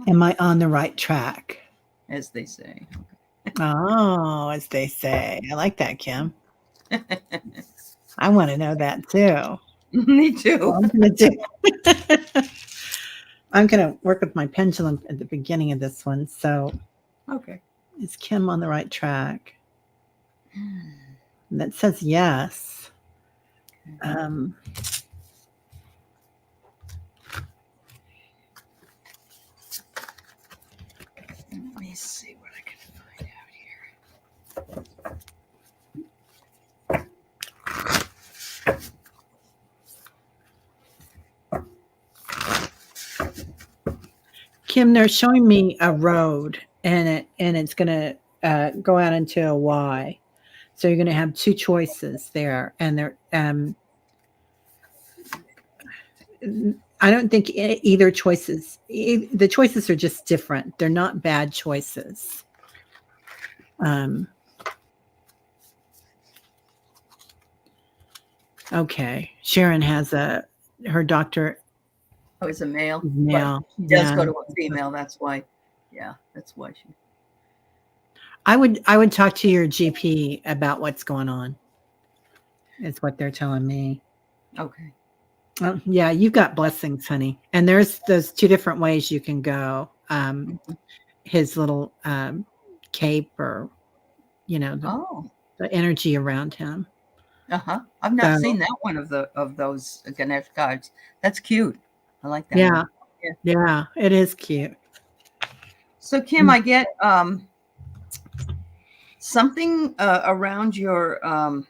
Am I on the right track?
As they say.
Oh, as they say. I like that, Kim. I want to know that too.
Me too.
I'm going to work with my pendulum at the beginning of this one. So,
okay.
Is Kim on the right track? That says yes.
Let me see what I can find out here.
Kim, they're showing me a road, and it's going to go out into a Y. So you're going to have two choices there, and they're I don't think either choices. The choices are just different. They're not bad choices. Okay, Sharon has her doctor.
Oh, it's a male.
Male.
She does go to a female. That's why. Yeah, that's why she.
I would talk to your GP about what's going on. Is what they're telling me.
Okay.
Yeah, you've got blessings, honey. And there's those two different ways you can go. His little cape, or the energy around him.
I've not seen that one of those Ganesh cards. That's cute. I like that.
Yeah. Yeah, it is cute.
So Kim, I get something around your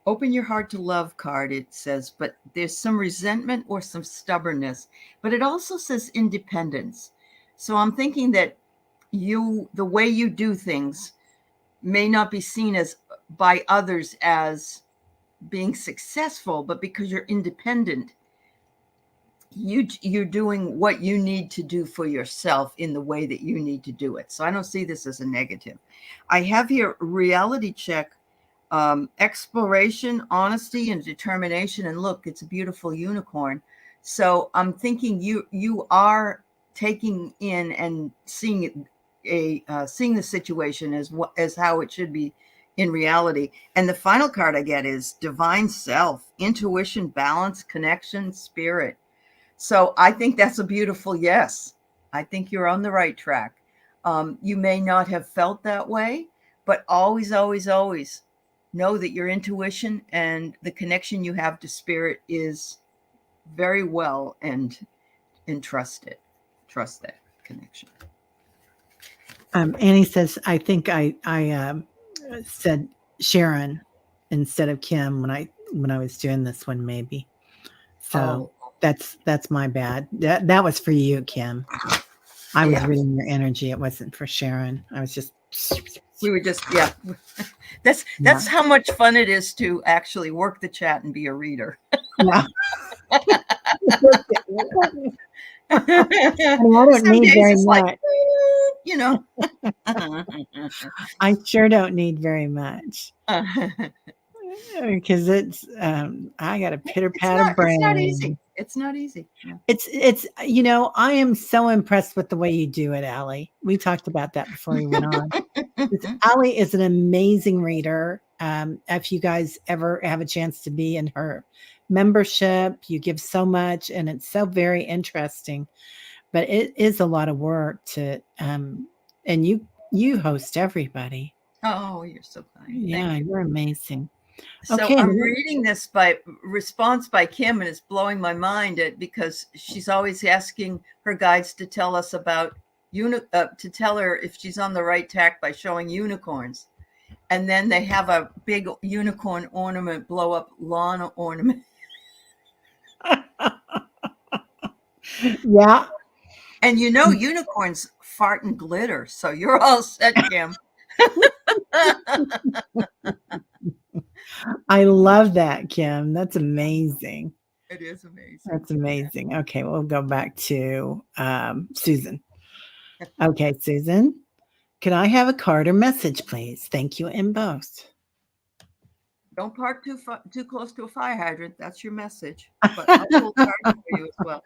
open your heart to love card, it says, but there's some resentment or some stubbornness, but it also says independence. So I'm thinking that the way you do things may not be seen as by others as being successful, but because you're independent, you're doing what you need to do for yourself in the way that you need to do it. So I don't see this as a negative. I have here reality check, exploration, honesty, and determination. And look, it's a beautiful unicorn. So I'm thinking you are taking in and seeing seeing the situation as how it should be in reality. And the final card I get is divine self, intuition, balance, connection, spirit. So I think that's a beautiful yes. I think you're on the right track. You may not have felt that way, but always, always, always know that your intuition and the connection you have to spirit is very well, and trust it. Trust that connection.
Annie says, I think I said Sharon instead of Kim when I was doing this one, maybe. So that's my bad. That was for you, Kim. I was reading your energy. It wasn't for Sharon. I was just.
We were just That's how much fun it is to actually work the chat and be a reader.
Yeah. I don't need very much. I sure don't need very much. Because it's I got a pitter patter brain.
It's not easy. It's not easy. Yeah.
It's I am so impressed with the way you do it, Allie. We talked about that before you went on. Allie is an amazing reader. If you guys ever have a chance to be in her membership, you give so much, and it's so very interesting. But it is a lot of work to, and you host everybody.
Oh, you're so kind.
Yeah,
Thank you.
you're amazing.
So
Okay.
I'm reading this by response by Kim, and it's blowing my mind because she's always asking her guides to tell us about to tell her if she's on the right tack by showing unicorns. And then they have a big unicorn ornament blow up lawn ornament.
Yeah.
And unicorns fart and glitter, so you're all set, Kim.
I love that, Kim. That's amazing.
It is amazing.
That's amazing. Okay, we'll go back to Susan. Okay, Susan, can I have a card or message, please? Thank you in both.
Don't park too close to a fire hydrant. That's your message. But I'll pull cards for you as well.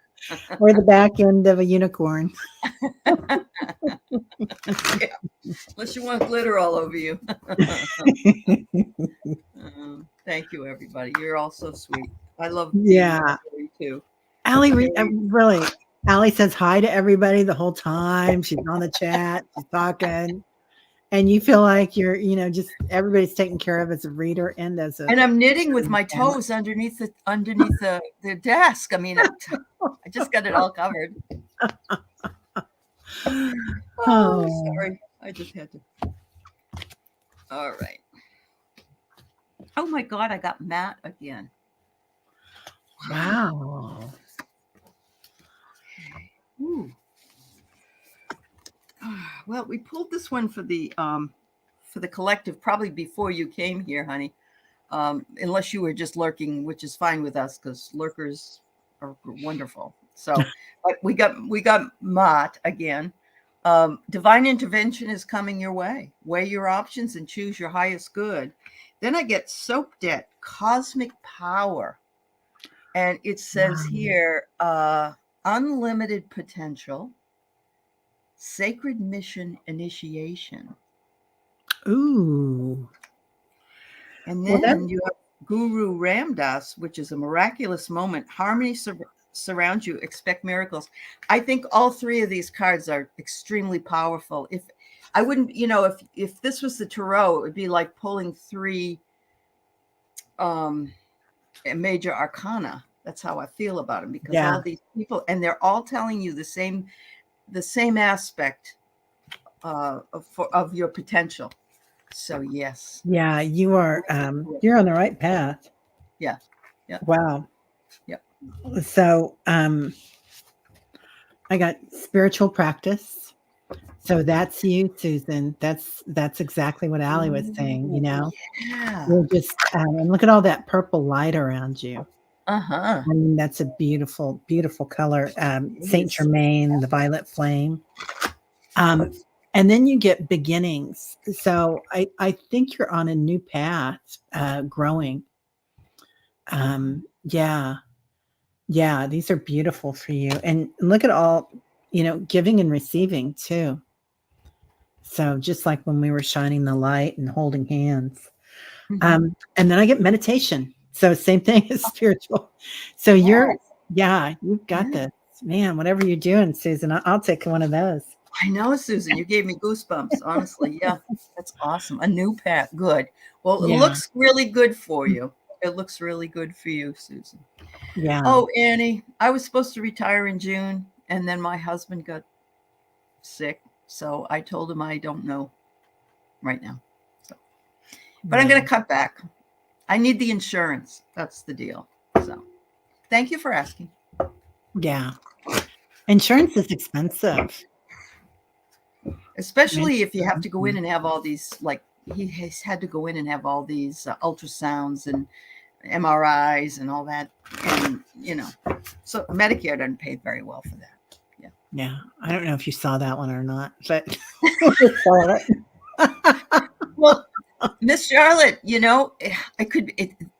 Or the back end of a unicorn.
Yeah. Unless you want glitter all over you. Thank you, everybody. You're all so sweet. I love you too.
Allie, really, Allie says hi to everybody the whole time. She's on the chat. She's talking. And you feel like you're, just everybody's taken care of as a reader and as a.
And I'm knitting with my toes underneath the desk. I mean, I just got it all covered. Oh, sorry. I just had to. All right. Oh my God, I got Matt again.
Wow.
Ooh. Well, we pulled this one for the collective probably before you came here, honey. Unless you were just lurking, which is fine with us because lurkers are wonderful. So, but we got Mott again. Divine intervention is coming your way. Weigh your options and choose your highest good. Then I get soaked at cosmic power, and it says here unlimited potential. Sacred mission initiation.
Ooh.
And then you have Guru Ramdas, which is a miraculous moment. Harmony surrounds you. Expect miracles. I think all three of these cards are extremely powerful. If I wouldn't, if this was the tarot, it would be like pulling three major arcana. That's how I feel about them, because all these people, and they're all telling you the same aspect of your potential. So yes.
Yeah, you are you're on the right path.
Yeah. Yeah.
Wow.
Yep.
So I got spiritual practice. So that's you, Susan. That's exactly what Allie was saying,
Yeah.
You're just and look at all that purple light around you.
Uh-huh.
I mean, that's a beautiful, beautiful color. Saint Germain, the violet flame. And then you get beginnings. So I think you're on a new path, growing. Yeah, these are beautiful for you. And look at all, giving and receiving too. So just like when we were shining the light and holding hands. And then I get meditation. So same thing as spiritual. So you've got this, man, whatever you're doing, Susan, I'll take one of those.
I know, Susan, you gave me goosebumps, honestly. Yeah, that's awesome. A new path. Good. Well, it looks really good for you. It looks really good for you, Susan.
Yeah.
Oh, Annie, I was supposed to retire in June, and then my husband got sick. So I told him I don't know right now. But I'm going to cut back. I need the insurance. That's the deal. So thank you for asking.
Yeah. Insurance is expensive.
Especially if you have to go in and have all these, like he has had to go in and have all these ultrasounds and MRIs and all that. And, so Medicare doesn't pay very well for that. Yeah.
Yeah. I don't know if you saw that one or not, but
well, Miss Charlotte,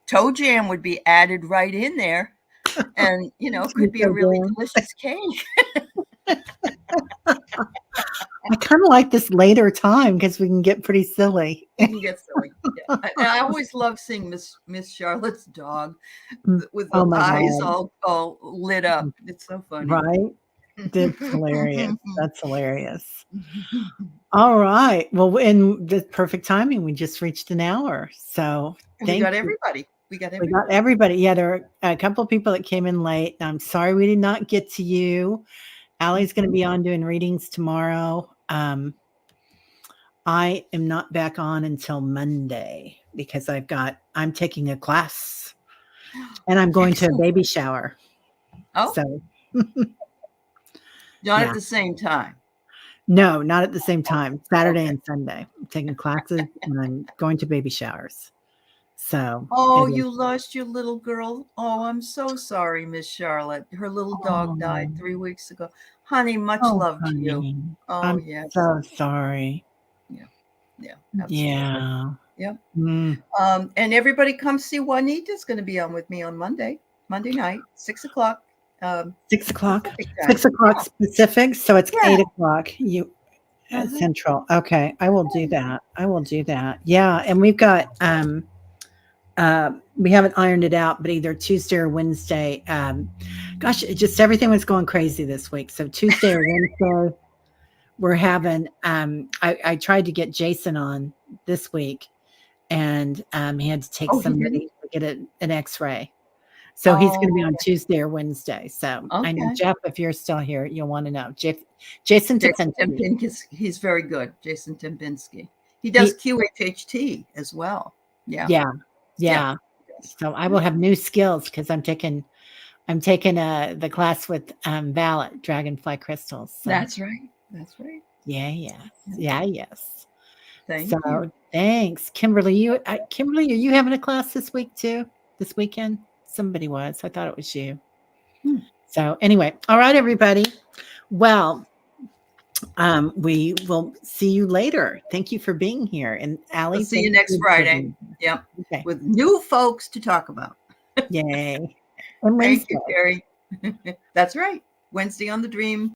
toe jam would be added right in there. And, you know, it
You're
could be a
so
really
dumb.
delicious cake.
I kind of like this later time because we can get pretty silly.
You can get silly. Yeah. And I always love seeing Miss Charlotte's dog with the
Oh my
eyes
God.
all lit up. It's so funny.
Right? That's hilarious. That's hilarious. All right. Well, in the perfect timing, we just reached an hour. So
And we
thank
got
you.
everybody. We got
We got
everybody.
everybody. Yeah, there are a couple of people that came in late. I'm sorry we did not get to you. Allie's going to be on doing readings tomorrow. I am not back on until Monday because I'm taking a class and I'm going to a
Excellent.
baby shower.
Oh,
So
not
yeah.
at the same time.
No, not at the same time. Saturday
Okay.
and Sunday. I'm taking classes and I'm going to baby showers. So
Oh,
it is.
you lost your little girl. Oh, I'm so sorry, Miss Charlotte. Her little dog died
Oh,
3 weeks ago. Honey, much
oh,
love to you.
honey.
Oh,
I'm
yes.
so sorry.
Yeah. Yeah, absolutely.
Yeah.
Yep.
Mm.
And everybody come see Juanita's going to be on with me on Monday night, 6 o'clock
6 o'clock.
Pacific time.
6 o'clock Pacific. So it's
Yeah.
8 o'clock Central. Okay. I will do that. I will do that. Yeah. And we've got we haven't ironed it out, but either Tuesday or Wednesday. Gosh, just everything was going crazy this week. So Tuesday or Wednesday, we're having I tried to get Jason on this week and he had to take
Oh, he didn't?
somebody to get an x-ray. So he's going to be
Oh,
on Tuesday or Wednesday. So I know,
okay.
Jeff, if you're still here, you'll want to know. Jason
Jason
Tepinski.
Tempinski, he's very good. Jason Tempinski. He does
He,
QHHT as well. Yeah.
yeah,
Yeah.
yeah.
Yes.
So I will have new skills because I'm taking the class with Valet Dragonfly Crystals. So
That's right. That's right.
yeah, yes.
Thank
So
you.
thanks, Kimberly. Kimberly, are you having a class this week too? This weekend? Somebody was. I thought it was you.
Hmm.
So anyway, all right, everybody. Well, we will see you later. Thank you for being here. And Allie,
We'll see you
thank
next
you for
Friday.
being here.
Yep.
Okay.
With new folks to talk about.
Yay. And
Thank
Wednesday.
you, Teri. That's right. Wednesday on the Dream.